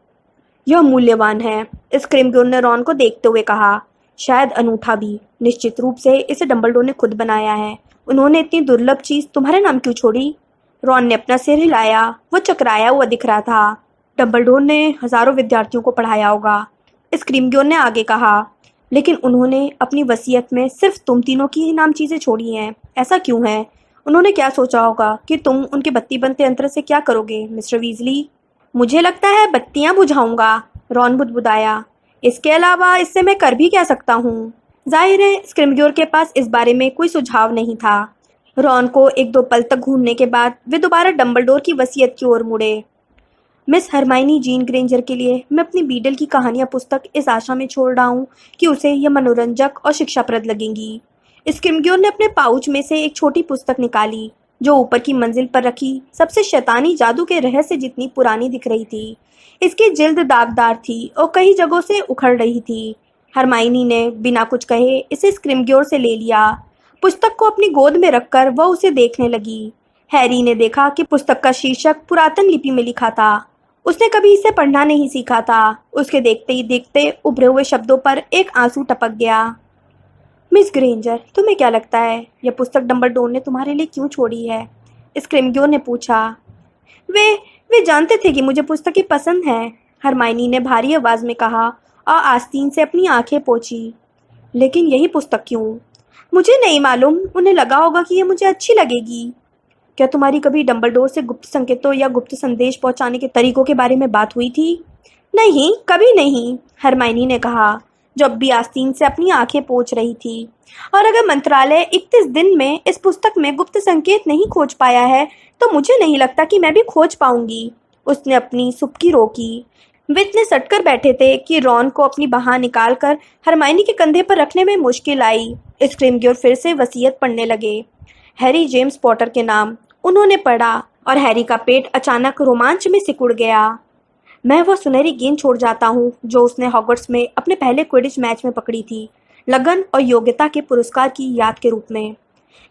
यह मूल्यवान है, स्क्रिमग्योर ने रॉन को देखते हुए कहा। शायद अनूठा भी। निश्चित रूप से इसे डंबलडोर ने खुद बनाया है। उन्होंने इतनी दुर्लभ चीज तुम्हारे नाम क्यों छोड़ी? रॉन ने अपना सिर हिलाया। वह चकराया हुआ दिख रहा था। डंबलडोर ने हजारों विद्यार्थियों को पढ़ाया होगा, स्क्रिमग्योर ने आगे कहा, लेकिन उन्होंने अपनी वसीयत में सिर्फ तुम तीनों की ही नाम चीजें छोड़ी हैं। ऐसा क्यों है? उन्होंने क्या सोचा होगा कि तुम उनके बत्तीबंद यंत्र से क्या करोगे मिस्टर वीजली? मुझे लगता है बत्तियां बुझाऊंगा, रॉन बुदबुदाया। इसके अलावा इससे मैं कर भी क्या सकता हूँ? जाहिर है स्क्रिमग्योर के पास इस बारे में कोई सुझाव नहीं था। रॉन को एक दो पल तक घूमने के बाद वे दोबारा डंबलडोर की वसीयत की ओर मुड़े। मिस हरमाइनी जीन ग्रेंजर के लिए मैं अपनी बीडल की कहानियां पुस्तक इस आशा में छोड़ रहा हूँ कि उसे यह मनोरंजक और शिक्षाप्रद लगेंगी। स्क्रिमग्योर ने अपने पाउच में से एक छोटी पुस्तक निकाली जो ऊपर की मंजिल पर रखी सबसे शैतानी जादू के रहस्य जितनी पुरानी दिख रही थी। इसकी जिल्द दागदार थी और कई जगहों से उखड़ रही थी। हरमाइनी ने बिना कुछ कहे इसे स्क्रिमग्योर से ले लिया। पुस्तक को अपनी गोद में रखकर वह उसे देखने लगी। हैरी ने देखा कि पुस्तक का शीर्षक पुरातन लिपि में लिखा था। उसने कभी इसे पढ़ना नहीं सीखा था। उसके देखते ही देखते उभरे हुए शब्दों पर एक आंसू टपक गया। मिस ग्रेंजर, तुम्हें क्या लगता है यह पुस्तक डंबलडोर ने तुम्हारे लिए क्यों छोड़ी है? स्क्रिमग्योर ने पूछा। वे जानते थे कि मुझे पुस्तकें पसंद हैं, हरमाइनी ने भारी आवाज में कहा और आस्तीन से अपनी आंखें पोंछी। लेकिन यही पुस्तक क्यों? मुझे नहीं मालूम। उन्हें लगा होगा कि यह मुझे अच्छी लगेगी। क्या तुम्हारी कभी डंबलडोर से गुप्त संकेतों या गुप्त संदेश पहुंचाने के तरीकों के बारे में बात हुई थी? नहीं, कभी नहीं, हरमाइनी ने कहा, जब भी आस्तीन से अपनी आंखें पोंछ रही थी। और अगर मंत्रालय 31 दिन में इस पुस्तक में गुप्त संकेत नहीं खोज पाया है तो मुझे नहीं लगता कि मैं भी खोज पाऊंगी। उसने अपनी सुबकी रोकी। वे इतने सटकर बैठे थे कि रॉन को अपनी बाह निकालकर हरमाइनी के कंधे पर रखने में मुश्किल आई। स्क्रिमग्योर फिर से वसीयत पढ़ने लगे। हैरी जेम्स पॉटर के नाम, उन्होंने पढ़ा और हैरी का पेट अचानक रोमांच में सिकुड़ गया। मैं वह सुनहरी गेंद छोड़ जाता हूँ जो उसने हॉगवर्ट्स में अपने पहले क्विडिच मैच में पकड़ी थी, लगन और योग्यता के पुरस्कार की याद के रूप में।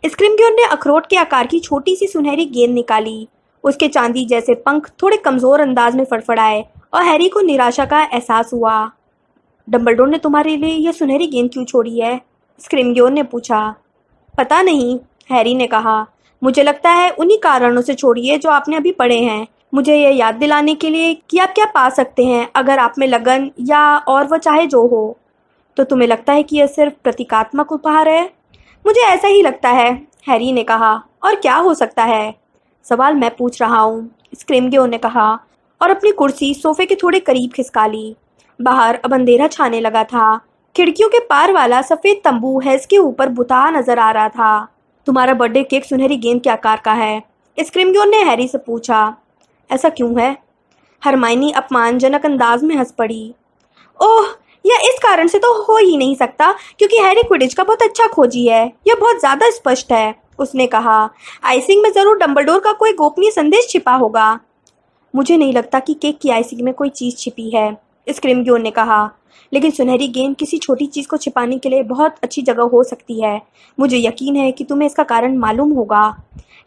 स्क्रिमग्योर ने अखरोट के आकार की छोटी सी सुनहरी गेंद निकाली। उसके चांदी जैसे पंख थोड़े कमजोर अंदाज में फड़फड़ाए और हैरी को निराशा का एहसास हुआ। डंबलडोर ने तुम्हारे लिए यह सुनहरी गेंद क्यों छोड़ी है? स्क्रिमग्योर ने पूछा। पता नहीं, हैरी ने कहा। मुझे लगता है उन्हीं कारणों से छोड़ी है जो आपने अभी पढ़े हैं। मुझे यह याद दिलाने के लिए कि आप क्या पा सकते हैं अगर आप में लगन या और वह चाहे जो हो। तो तुम्हें लगता है कि यह सिर्फ प्रतीकात्मक उपहार है? मुझे ऐसा ही लगता है, हैरी ने कहा। और क्या हो सकता है? सवाल मैं पूछ रहा हूँ, स्क्रिमग्योर ने कहा और अपनी कुर्सी सोफे के थोड़े करीब खिसका ली। बाहर अब अंधेरा छाने लगा था। खिड़कियों के पार वाला सफेद तंबू हेज के ऊपर बुता नजर आ रहा था। तुम्हारा बर्थडे केक सुनहरी गेंद के आकार का है, स्क्रिमग्योर ने हैरी से पूछा। ऐसा क्यों है? हरमाइनी अपमानजनक अंदाज में हंस पड़ी। ओह, यह इस कारण से तो हो ही नहीं सकता क्योंकि हैरी क्विडिच का बहुत अच्छा खोजी है। यह बहुत ज्यादा स्पष्ट है, उसने कहा। आइसिंग में जरूर डंबलडोर का कोई गोपनीय संदेश छिपा होगा। मुझे नहीं लगता कि केक की आइसिंग में कोई चीज छिपी है, स्क्रिमग्योर ने कहा। लेकिन सुनहरी गेंद किसी छोटी चीज को छिपाने के लिए बहुत अच्छी जगह हो सकती है। मुझे यकीन है कि तुम्हें इसका कारण मालूम होगा।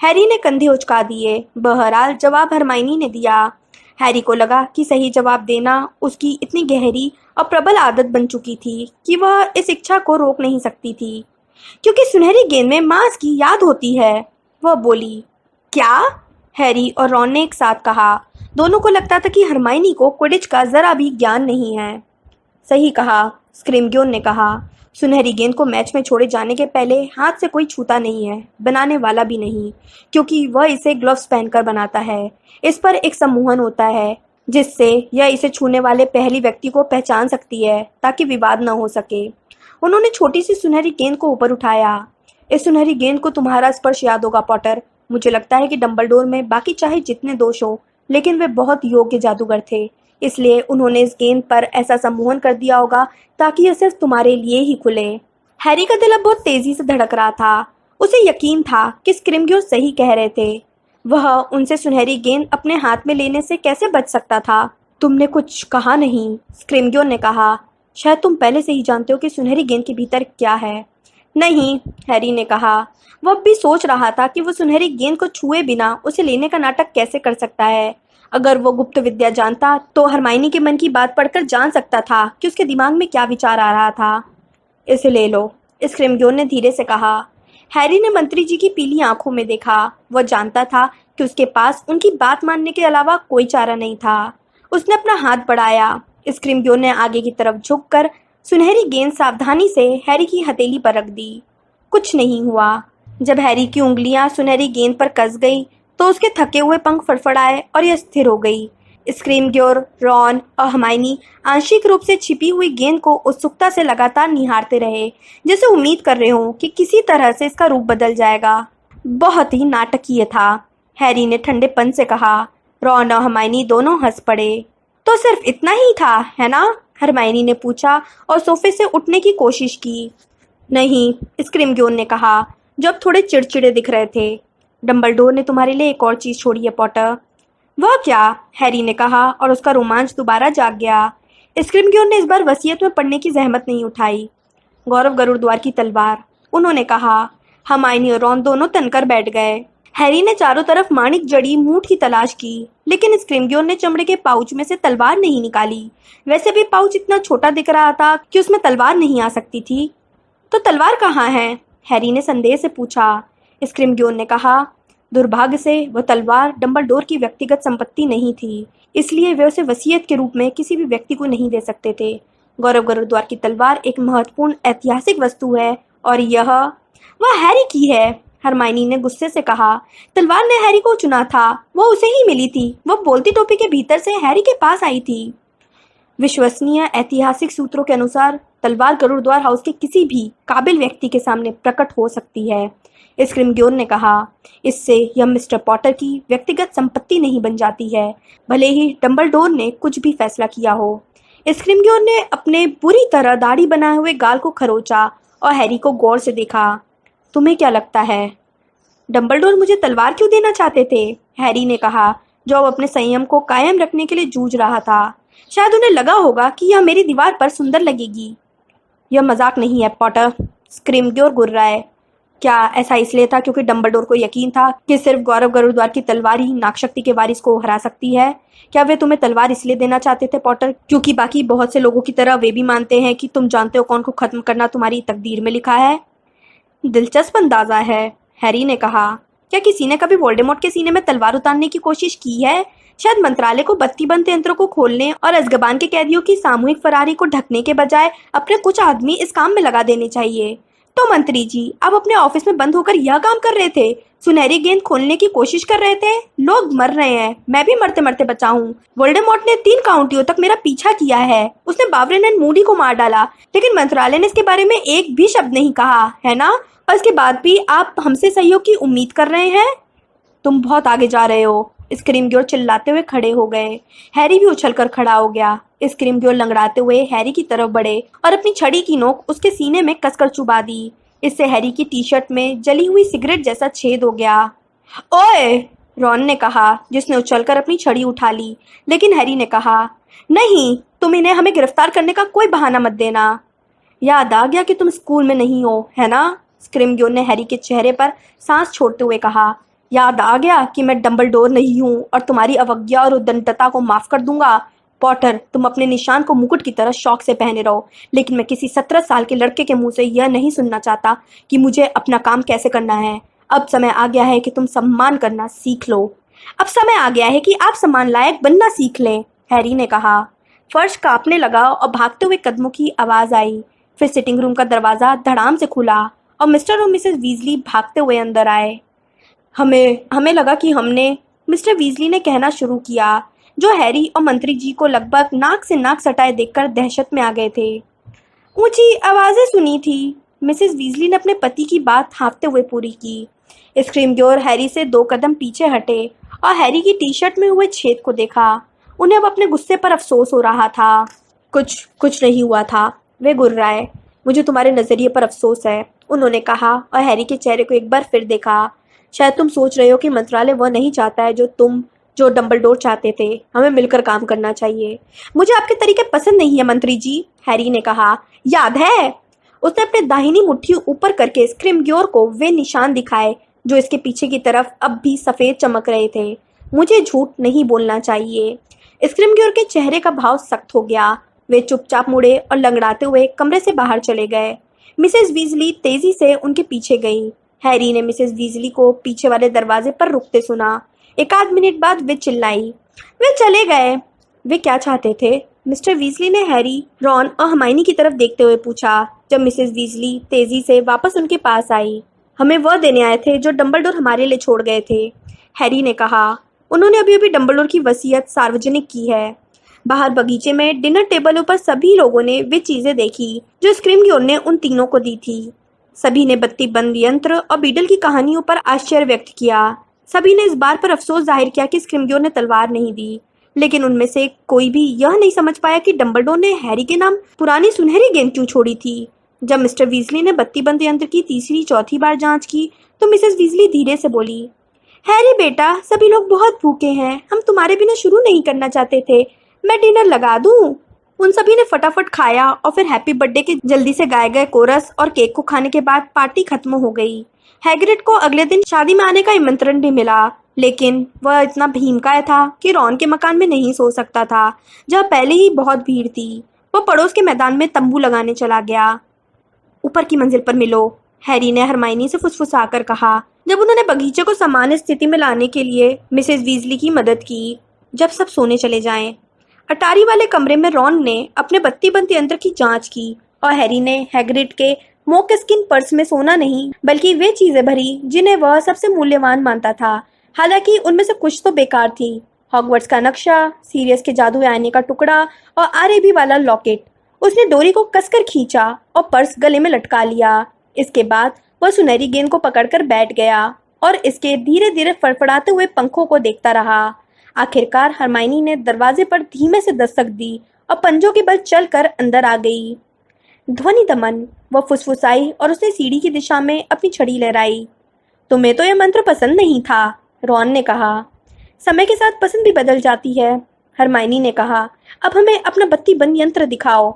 हैरी ने कंधे उचका दिए। बहरहाल जवाब हरमाइनी ने दिया। हैरी को लगा कि सही जवाब देना उसकी इतनी गहरी और प्रबल आदत बन चुकी थी कि वह इस इच्छा को रोक नहीं सकती थी। क्योंकि सुनहरी गेंद में मांस की याद होती है, वह बोली। क्या? हैरी और रॉन ने एक साथ कहा। दोनों को लगता था कि हरमाइनी को क्विडिच का जरा भी ज्ञान नहीं है। सही कहा, स्क्रिमग्योर ने कहा। सुनहरी गेंद को मैच में छोड़े जाने के पहले हाथ से कोई छूता नहीं है, बनाने वाला भी नहीं, क्योंकि वह इसे ग्लव्स पहनकर बनाता है। इस पर एक सम्मोहन होता है जिससे यह इसे छूने वाले पहली व्यक्ति को पहचान सकती है ताकि विवाद न हो सके। उन्होंने छोटी सी सुनहरी गेंद को ऊपर उठाया। इस सुनहरी गेंद को तुम्हारा स्पर्श याद होगा पॉटर। मुझे लगता है कि डंबलडोर में बाकी चाहे जितने दोष हो, लेकिन वे बहुत योग्य जादूगर थे, इसलिए उन्होंने इस गेंद पर ऐसा सम्मोहन कर दिया होगा ताकि यह सिर्फ तुम्हारे लिए ही खुले। हैरी का दिल अब बहुत तेजी से धड़क रहा था। उसे यकीन था कि स्क्रिमग्योर सही कह रहे थे। वह उनसे सुनहरी गेंद अपने हाथ में लेने से कैसे बच सकता था। तुमने कुछ कहा नहीं, स्क्रिमग्योर ने कहा। शायद तुम पहले से ही जानते हो कि सुनहरी गेंद के भीतर क्या है। नहीं, हैरी ने कहा। वह भी सोच रहा था कि वह सुनहरी गेंद को छुए बिना उसे लेने का नाटक कैसे कर सकता है। अगर वो गुप्त विद्या जानता तो हरमाइनी के मन की बात पढ़कर जान सकता था कि उसके दिमाग में क्या विचार आ रहा था। इसे ले लो, स्क्रिमग्योर ने धीरे से कहा। हैरी ने मंत्री जी की पीली आंखों में देखा। वह जानता था कि उसके पास उनकी बात मानने के अलावा कोई चारा नहीं था। उसने अपना हाथ बढ़ाया। स्क्रिमग्योर ने आगे की तरफ झुककर सुनहरी गेंद सावधानी से हैरी की हथेली पर रख दी। कुछ नहीं हुआ। जब हैरी की उंगलियां सुनहरी गेंद पर कस गई तो उसके थके हुए पंख फड़फड़ाए और यह स्थिर हो गई। स्क्रिमग्योर, रॉन और हरमाइनी आंशिक रूप से छिपी हुई गेंद को उत्सुकता से लगातार निहारते रहे, जैसे उम्मीद कर रहे हों कि किसी तरह से इसका रूप बदल जाएगा। बहुत ही नाटकीय था, हैरी ने ठंडेपन से कहा। रॉन और हरमाइनी दोनों हंस पड़े। तो सिर्फ इतना ही था, है ना? हरमाइनी ने पूछा और सोफे से उठने की कोशिश की। नहीं, स्क्रिमग्योर ने कहा, जो अब थोड़े चिड़चिड़े दिख रहे थे। डंबलडोर ने तुम्हारे लिए एक और चीज छोड़ी है पॉटर। वह क्या? हैरी ने कहा और उसका रोमांच दोबारा जाग गया। स्क्रिमग्योर ने इस बार वसीयत में पढ़ने की जहमत नहीं उठाई। गौरव गरुड़द्वार की तलवार, उन्होंने कहा। हरमाइनी और रॉन दोनों तनकर बैठ गए। हैरी ने चारों तरफ माणिक जड़ी मूठ की तलाश की, लेकिन स्क्रिमग्योर ने चमड़े के पाउच में से तलवार नहीं निकाली। वैसे भी पाउच इतना छोटा दिख रहा था कि उसमें तलवार नहीं आ सकती थी। तो तलवार कहाँ है? हैरी ने संदेह से पूछा। स्क्रिमग्योर ने कहा, दुर्भाग्य से वह तलवार डंबलडोर की व्यक्तिगत संपत्ति नहीं थी, इसलिए वे उसे वसीयत के रूप में किसी भी व्यक्ति को नहीं दे सकते थे। गौरव गरुड़द्वार की तलवार एक महत्वपूर्ण ऐतिहासिक वस्तु है और वह हैरी की है, हरमाइनी ने गुस्से से कहा। तलवार ने हैरी को चुना था, वो उसे ही मिली थी। वह बोलती टोपी के भीतर से हैरी के पास आई थी। विश्वसनीय ऐतिहासिक सूत्रों के अनुसार तलवार गरुड़द्वार हाउस के किसी भी काबिल व्यक्ति के सामने प्रकट हो सकती है, स्क्रिमग्योर ने कहा। इससे यह मिस्टर पॉटर की व्यक्तिगत संपत्ति नहीं बन जाती है, भले ही डंबलडोर ने कुछ भी फैसला किया हो। स्क्रिमग्योर ने अपने बुरी तरह दाढ़ी बनाए हुए गाल को खरोचा और हैरी को गौर से देखा। तुम्हें क्या लगता है, डंबलडोर मुझे तलवार क्यों देना चाहते थे? हैरी ने कहा, जो अब अपने संयम को कायम रखने के लिए जूझ रहा था। शायद उन्हें लगा होगा कि यह मेरी दीवार पर सुंदर लगेगी। यह मजाक नहीं है पॉटर, स्क्रिमग्योर गुर्राए। क्या ऐसा इसलिए था क्योंकि डंबलडोर को यकीन था कि सिर्फ गौरव गरुड़द्वार की तलवार ही नागशक्ति के वारिस को हरा सकती है? क्या वे तुम्हें तलवार इसलिए देना चाहते थे पॉटर क्योंकि बाकी बहुत से लोगों की तरह वे भी मानते हैं कि तुम जानते हो कौन को खत्म करना तुम्हारी तकदीर में लिखा है? दिलचस्प अंदाजा है, हैरी ने कहा। क्या किसी ने कभी वोल्डेमॉर्ट के सीने में तलवार उतारने की कोशिश की है? शायद मंत्रालय को बत्तीबंद यंत्रों को खोलने और अज़्काबान के कैदियों की सामूहिक फरारी को ढकने के बजाय अपने कुछ आदमी इस काम में लगा देने चाहिए। तो मंत्री जी, आप अपने ऑफिस में बंद होकर यह काम कर रहे थे, सुनहरी गेंद खोलने की कोशिश कर रहे थे। लोग मर रहे हैं, मैं भी मरते मरते बचा हूँ। वोल्डेमॉर्ट ने 3 काउंटियों तक मेरा पीछा किया है। उसने बावरिन एंड मूडी को मार डाला, लेकिन मंत्रालय ने इसके बारे में एक भी शब्द नहीं कहा, है ना? और इसके बाद भी आप हमसे सहयोग की उम्मीद कर रहे हैं? तुम बहुत आगे जा रहे हो, स्क्रिमग्योर चिल्लाते हुए खड़े हो गए। हैरी भी उछलकर खड़ा हो गया। स्क्रिमग्योर लंगड़ाते हुए हैरी की तरफ बढ़े और अपनी छड़ी की नोक उसके सीने में कसकर चुबा दी। इससे हैरी की टी शर्ट में जली हुई सिगरेट जैसा छेद हो गया। ओए, रॉन ने कहा, जिसने उछलकर अपनी छड़ी उठा ली। लेकिन हैरी ने कहा, नहीं, तुम इन्हें हमें गिरफ्तार करने का कोई बहाना मत देना। याद आ गया कि तुम स्कूल में नहीं हो, है ना? स्क्रिमग्योर ने हैरी के चेहरे पर सांस छोड़ते हुए कहा। याद आ गया कि मैं डंबलडोर नहीं हूँ और तुम्हारी अवज्ञा और उद्दंडता को माफ कर दूंगा। पॉटर, तुम अपने निशान को मुकुट की तरह शौक से पहने रहो, लेकिन मैं किसी 17 साल के लड़के के मुंह से यह नहीं सुनना चाहता कि मुझे अपना काम कैसे करना है। अब समय आ गया है कि तुम सम्मान करना सीख लो। अब समय आ गया है कि आप सम्मान लायक बनना सीख लें, हैरी ने कहा। फर्श कांपने लगा और भागते हुए कदमों की आवाज आई। फिर सिटिंग रूम का दरवाजा धड़ाम से खुला और मिस्टर और मिसेस वीजली भागते हुए अंदर आए। हमें हमें लगा कि हमने, मिस्टर वीजली ने कहना शुरू किया, जो हैरी और मंत्री जी को लगभग नाक से नाक सटाए देखकर दहशत में आ गए थे। ऊंची आवाजें सुनी थी। मिसेस वीजली ने अपने पति की बात हाँफते हुए पूरी की। स्क्रीमग्योर हैरी से 2 कदम पीछे हटे और हैरी की टी शर्ट में हुए छेद को देखा। उन्हें अब अपने गुस्से पर अफसोस हो रहा था। कुछ नहीं हुआ था, वे गुर्राए। मुझे तुम्हारे नजरिए पर अफसोस है, उन्होंने कहा और हैरी के चेहरे को एक बार फिर देखा। शायद तुम सोच रहे हो कि मंत्रालय वह नहीं चाहता है जो डंबलडोर चाहते थे। हमें मिलकर काम करना चाहिए। मुझे आपके तरीके पसंद नहीं है मंत्री जी, हैरी ने कहा। याद है? उसने अपने दाहिनी मुट्ठी ऊपर करके स्क्रीमग्योर को वे निशान दिखाए जो इसके पीछे की तरफ अब भी सफेद चमक रहे थे। मुझे झूठ नहीं बोलना चाहिए। स्क्रीमग्योर के चेहरे का भाव सख्त हो गया। वे चुपचाप मुड़े और लंगड़ाते हुए कमरे से बाहर चले गए। मिसेस वीजली तेजी से उनके पीछे गई। हैरी ने मिसेस वीजली को पीछे वाले दरवाजे पर रुकते सुना। 1 मिनट बाद वे चिल्लाई, वे चले गए। वे क्या चाहते थे? मिस्टर वीजली ने हैरी, रॉन और हर्माइनी की तरफ देखते हुए पूछा। जब मिसेस वीजली तेजी से वापस उनके पास आई, हमें वह देने आए थे जो डंबलडोर हमारे लिए छोड़ गए थे, हैरी ने कहा। उन्होंने अभी अभी डंबलडोर की वसीयत सार्वजनिक की है। बाहर बगीचे में डिनर टेबलों पर सभी लोगों ने वे चीजें देखी जो स्क्रीमग्योर ने उन तीनों को दी थी। सभी ने बत्ती बंद यंत्र और बीडल की कहानियों पर आश्चर्य व्यक्त किया। सभी ने इस बात पर अफसोस जाहिर किया कि स्क्रीमग्योर ने तलवार नहीं दी, लेकिन उनमें से कोई भी यह नहीं समझ पाया कि डंबलडोर ने हैरी के नाम पुरानी सुनहरी गेंद क्यों छोड़ी थी। जब मिस्टर वीजली ने बत्ती बंद यंत्र की तीसरी चौथी बार जांच की तो मिसेस वीजली धीरे से बोली, हैरी बेटा, सभी लोग बहुत भूखे हैं। हम तुम्हारे बिना शुरू नहीं करना चाहते थे। मैं डिनर लगा दूं? उन सभी ने फटाफट खाया और फिर हैप्पी बर्थडे के जल्दी से गाए गए कोरस और केक को खाने के बाद पार्टी खत्म हो गई। हैग्रिड को अगले दिन शादी में आने का आमंत्रण भी मिला, लेकिन वह इतना भीमकाय था कि रॉन के मकान में नहीं सो सकता था, जहाँ पहले ही बहुत भीड़ थी। वह पड़ोस के मैदान में तंबू लगाने चला गया। ऊपर की मंजिल पर मिलो, हैरी ने हरमाइनी से फुसफुसाकर कहा, जब उन्होंने बगीचे को सामान्य स्थिति में लाने के लिए मिसेस वीजली की मदद की। जब सब सोने चले जाएं। अटारी वाले कमरे में रॉन ने अपने बत्ती बंद यंत्र की जांच की और हैरी ने हैग्रिड के मोकस्किन पर्स में सोना नहीं बल्कि वे चीजें भरी जिन्हें वह सबसे मूल्यवान मानता था। हालांकि उनमें से कुछ तो बेकार थी। हॉगवर्ट्स का नक्शा, सीरियस के जादू आने का टुकड़ा और आरएबी वाला लॉकेट। उसने डोरी को कसकर खींचा और पर्स गले में लटका लिया। इसके बाद वह सुनहरी गेंद को पकड़कर बैठ गया और इसके धीरे धीरे फड़फड़ाते हुए पंखों को देखता रहा। आखिरकार हरमाइनी ने दरवाजे पर धीमे से दस्तक दी और पंजों के बल चलकर अंदर आ गई। ध्वनि दमन, वह फुसफुसाई और उसने सीढ़ी की दिशा में अपनी छड़ी लहराई। तुम्हें तो यह मंत्र पसंद नहीं था, रॉन ने कहा। समय के साथ पसंद भी बदल जाती है, हरमाइनी ने कहा। अब हमें अपना बत्ती बंद यंत्र दिखाओ।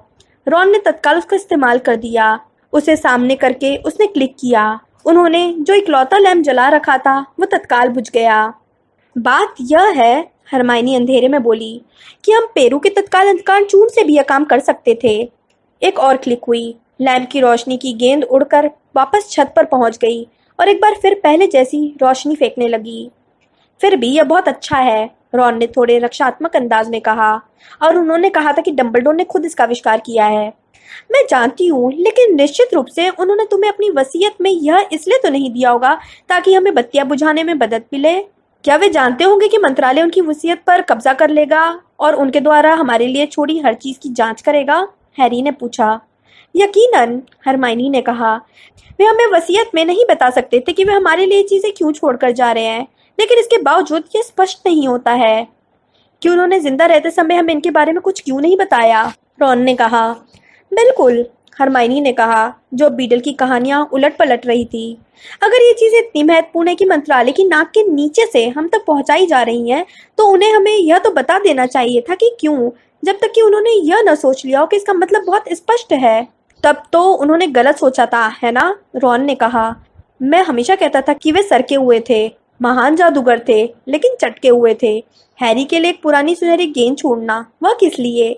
रॉन ने तत्काल उसका इस्तेमाल कर दिया। उसे सामने करके उसने क्लिक किया। उन्होंने जो इकलौता लैंप जला रखा था वह तत्काल बुझ गया। बात यह है, हरमाइनी अंधेरे में बोली, कि हम पेरू के तत्काल अंधकार चूर्ण से भी यह काम कर सकते थे। एक और क्लिक हुई। लैंप की रोशनी की गेंद उड़कर वापस छत पर पहुंच गई और एक बार फिर पहले जैसी रोशनी फेंकने लगी। फिर भी यह बहुत अच्छा है, रॉन ने थोड़े रक्षात्मक अंदाज में कहा, और उन्होंने कहा था कि डंबलडोर ने खुद इसका आविष्कार किया है। मैं जानती हूँ, लेकिन निश्चित रूप से उन्होंने तुम्हें अपनी वसीयत में यह इसलिए तो नहीं दिया होगा ताकि हमें बत्तियां बुझाने में मदद मिले। क्या वे जानते होंगे कि मंत्रालय उनकी वसीयत पर कब्जा कर लेगा और उनके द्वारा हमारे लिए छोड़ी हर चीज की जांच करेगा? हैरी ने पूछा। यकीनन, हरमाइनी ने कहा। वे हमें वसीयत में नहीं बता सकते थे कि वे हमारे लिए चीजें क्यों छोड़कर जा रहे हैं, लेकिन इसके बावजूद यह स्पष्ट नहीं होता है कि उन्होंने जिंदा रहते समय हमें इनके बारे में कुछ क्यों नहीं बताया, रॉन ने कहा। बिल्कुल, हरमाइनी ने कहा, जो बीडल की कहानियां उलट पलट रही थी। अगर ये चीजें इतनी महत्वपूर्ण है कि मंत्रालय की नाक के नीचे से हम तक पहुंचाई जा रही हैं, तो उन्हें हमें यह तो बता देना चाहिए था कि क्यों, जब तक कि उन्होंने यह न सोच लिया हो कि इसका मतलब बहुत स्पष्ट है। तब तो उन्होंने गलत सोचा था, है ना? रॉन ने कहा। मैं हमेशा कहता था कि वे सरके हुए थे, महान जादूगर थे, लेकिन चटके हुए थे। हैरी के लिए एक पुरानी सुनहरी गेंद छोड़ना, वह किस लिए?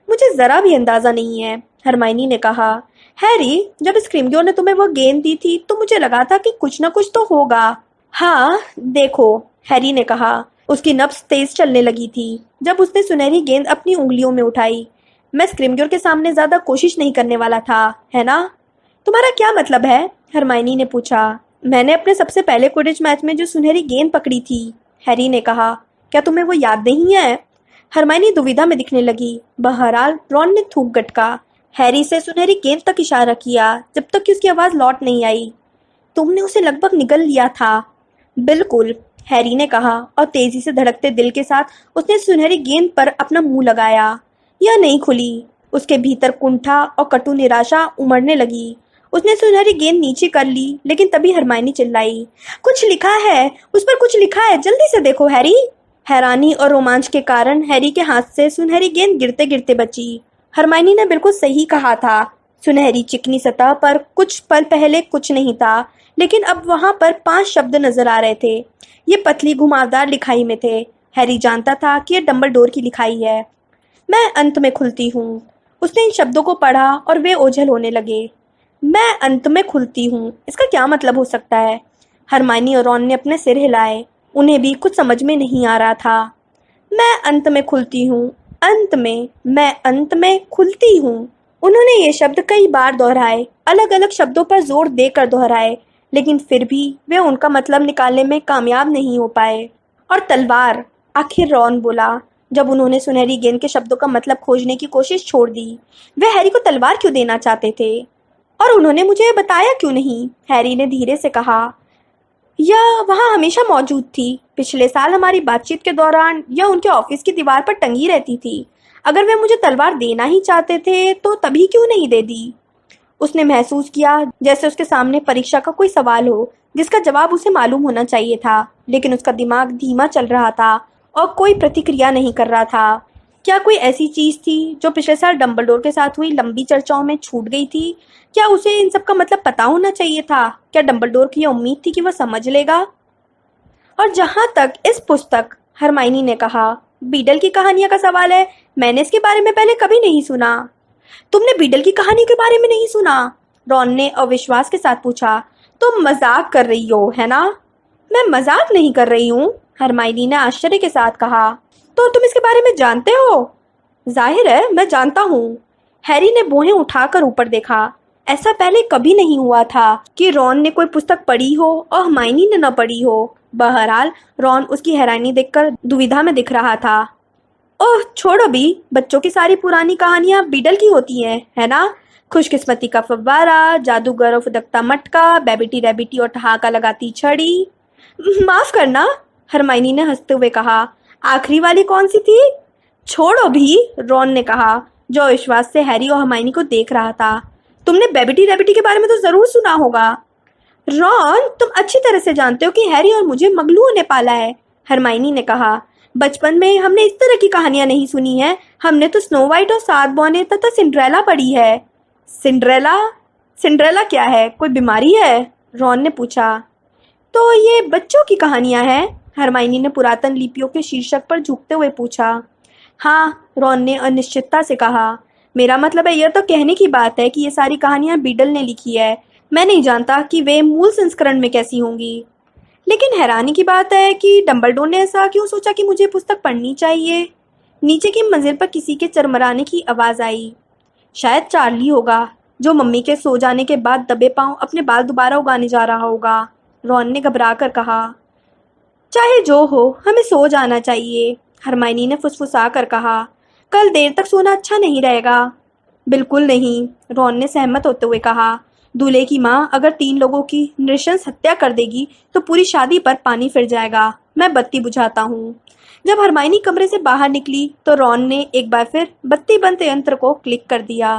मुझे जरा भी अंदाजा नहीं है, हरमाइनी ने कहा। हैरी, जब स्क्रीमग्योर ने तुम्हें वह गेंद दी थी तो मुझे लगा था कि कुछ न कुछ तो होगा। हाँ, देखो, हैरी ने कहा, उसकी नब्ज तेज चलने लगी थी जब उसने सुनहरी गेंद अपनी उंगलियों में उठाई। मैं स्क्रिमग्योर के सामने ज्यादा कोशिश नहीं करने वाला था, है ना? तुम्हारा क्या मतलब है? हरमाइनी ने पूछा। मैंने अपने सबसे पहले क्विडिच मैच में जो सुनहरी गेंद पकड़ी थी, हैरी ने कहा। क्या तुम्हें वो याद नहीं है? हरमाइनी दुविधा में दिखने लगी। बहरहाल रॉन ने थूक गटका। हैरी से सुनहरी गेंद तक इशारा किया जब तक कि उसकी आवाज लौट नहीं आई। तुमने उसे लगभग निगल लिया था। बिल्कुल, हैरी ने कहा और तेजी से धड़कते दिल के साथ उसने सुनहरी गेंद पर अपना मुंह लगाया। यह नहीं खुली। उसके भीतर कुंठा और कटु निराशा उमड़ने लगी। उसने सुनहरी गेंद नीचे कर ली, लेकिन तभी हरमाइनी चिल्लाई, कुछ लिखा है, उस पर कुछ लिखा है, जल्दी से देखो हैरी। हैरानी और रोमांच के कारण हैरी के हाथ से सुनहरी गेंद गिरते गिरते बची। हरमाइनी ने बिल्कुल सही कहा था। सुनहरी चिकनी सतह पर कुछ पल पहले कुछ नहीं था, लेकिन अब वहां पर 5 शब्द नजर आ रहे थे। ये पतली घुमावदार लिखाई में थे। हैरी जानता था कि यह डंबलडोर की लिखाई है। मैं अंत में खुलती हूँ। उसने इन शब्दों को पढ़ा और वे ओझल होने लगे। मैं अंत में खुलती हूँ, इसका क्या मतलब हो सकता है? हरमाइनी और रॉन ने अपने सिर हिलाए। उन्हें भी कुछ समझ में नहीं आ रहा था। मैं अंत में खुलती हूँ, अंत में, मैं अंत में खुलती हूँ। उन्होंने ये शब्द कई बार दोहराए, अलग अलग शब्दों पर जोर देकर दोहराए, लेकिन फिर भी वे उनका मतलब निकालने में कामयाब नहीं हो पाए। और तलवार, आखिर रॉन बोला, जब उन्होंने सुनहरी गेंद के शब्दों का मतलब खोजने की कोशिश छोड़ दी। वे हैरी को तलवार क्यों देना चाहते थे? और उन्होंने मुझे बताया क्यों नहीं? हैरी ने धीरे से कहा। यह वहाँ हमेशा मौजूद थी। पिछले साल हमारी बातचीत के दौरान यह उनके ऑफिस की दीवार पर टंगी रहती थी। अगर वे मुझे तलवार देना ही चाहते थे तो तभी क्यों नहीं दे दी? उसने महसूस किया जैसे उसके सामने परीक्षा का कोई सवाल हो जिसका जवाब उसे मालूम होना चाहिए था, लेकिन उसका दिमाग धीमा चल रहा था और कोई प्रतिक्रिया नहीं कर रहा था। क्या कोई ऐसी चीज थी जो पिछले साल डंबलडोर के साथ हुई लंबी चर्चाओं में छूट गई थी? क्या उसे इन सब का मतलब पता होना चाहिए था? क्या डंबलडोर की यह उम्मीद थी कि वह समझ लेगा? और जहां तक इस पुस्तक, हरमाइनी ने कहा, बीडल की कहानियां का सवाल है, मैंने इसके बारे में पहले कभी नहीं सुना। तुमने बीडल की कहानी के बारे में नहीं सुना? रॉन ने अविश्वास के साथ पूछा। तुम मजाक कर रही हो, है ना? मैं मजाक नहीं कर रही हूँ, हरमाइनी ने आश्चर्य के साथ कहा। तो तुम इसके बारे में जानते हो? जाहिर है मैं जानता हूँ। हैरी ने भौहें उठाकर ऊपर देखा। ऐसा पहले कभी नहीं हुआ था कि रॉन ने कोई पुस्तक पढ़ी हो और हरमाइनी ने न पढ़ी हो। बहरहाल रॉन उसकी हैरानी देखकर दुविधा में दिख रहा था। ओह छोड़ो भी, बच्चों की सारी पुरानी कहानियां बीडल की होती हैं, है ना? खुशकिस्मती का फव्वारा, जादूगर और फुदकता मटका, बेबिटी रेबिटी और ठहाका लगाती छड़ी। माफ करना, हरमाइनी ने हंसते हुए कहा। आखिरी वाली कौन सी थी? छोड़ो भी, रॉन ने कहा, जो विश्वास से हैरी और हरमाइनी को देख रहा था। तुमने बेबिटी रेबिटी के बारे में तो जरूर सुना होगा। रॉन, तुम अच्छी तरह से जानते हो कि हैरी और मुझे मगलुओं ने पाला है, हरमाइनी ने कहा। बचपन में हमने इस तरह की कहानियां नहीं सुनी है। हमने तो स्नो वाइट और 7 बौने तथा सिंड्रेला पढ़ी है। सिंड्रेला? सिंड्रेला क्या है? कोई बीमारी है? रॉन ने पूछा। तो ये बच्चों की कहानियां हैं? हरमाइनी ने पुरातन लिपियों के शीर्षक पर झुकते हुए पूछा। हाँ, रॉन ने अनिश्चितता से कहा। मेरा मतलब है, यह तो कहने की बात है कि ये सारी कहानियां बीडल ने लिखी है। मैं नहीं जानता कि वे मूल संस्करण में कैसी होंगी। लेकिन हैरानी की बात है कि डंबलडोर ने ऐसा क्यों सोचा कि मुझे पुस्तक पढ़नी चाहिए? नीचे की मंजिल पर किसी के चरमराने की आवाज आई। शायद चार्ली होगा, जो मम्मी के सो जाने के बाद दबे पांव अपने बाल दोबारा उगाने जा रहा होगा, रॉन ने घबरा कर कहा। चाहे जो हो, हमें सो जाना चाहिए, हरमाइनी ने फुसफुसा कर कहा। कल देर तक सोना अच्छा नहीं रहेगा। बिल्कुल नहीं, रॉन ने सहमत होते हुए कहा। दूल्हे की माँ अगर 3 लोगों की नृशंस हत्या कर देगी तो पूरी शादी पर पानी फिर जाएगा। मैं बत्ती बुझाता हूँ। जब हरमाइनी कमरे से बाहर निकली तो रॉन ने एक बार फिर बत्ती बंद यंत्र को क्लिक कर दिया।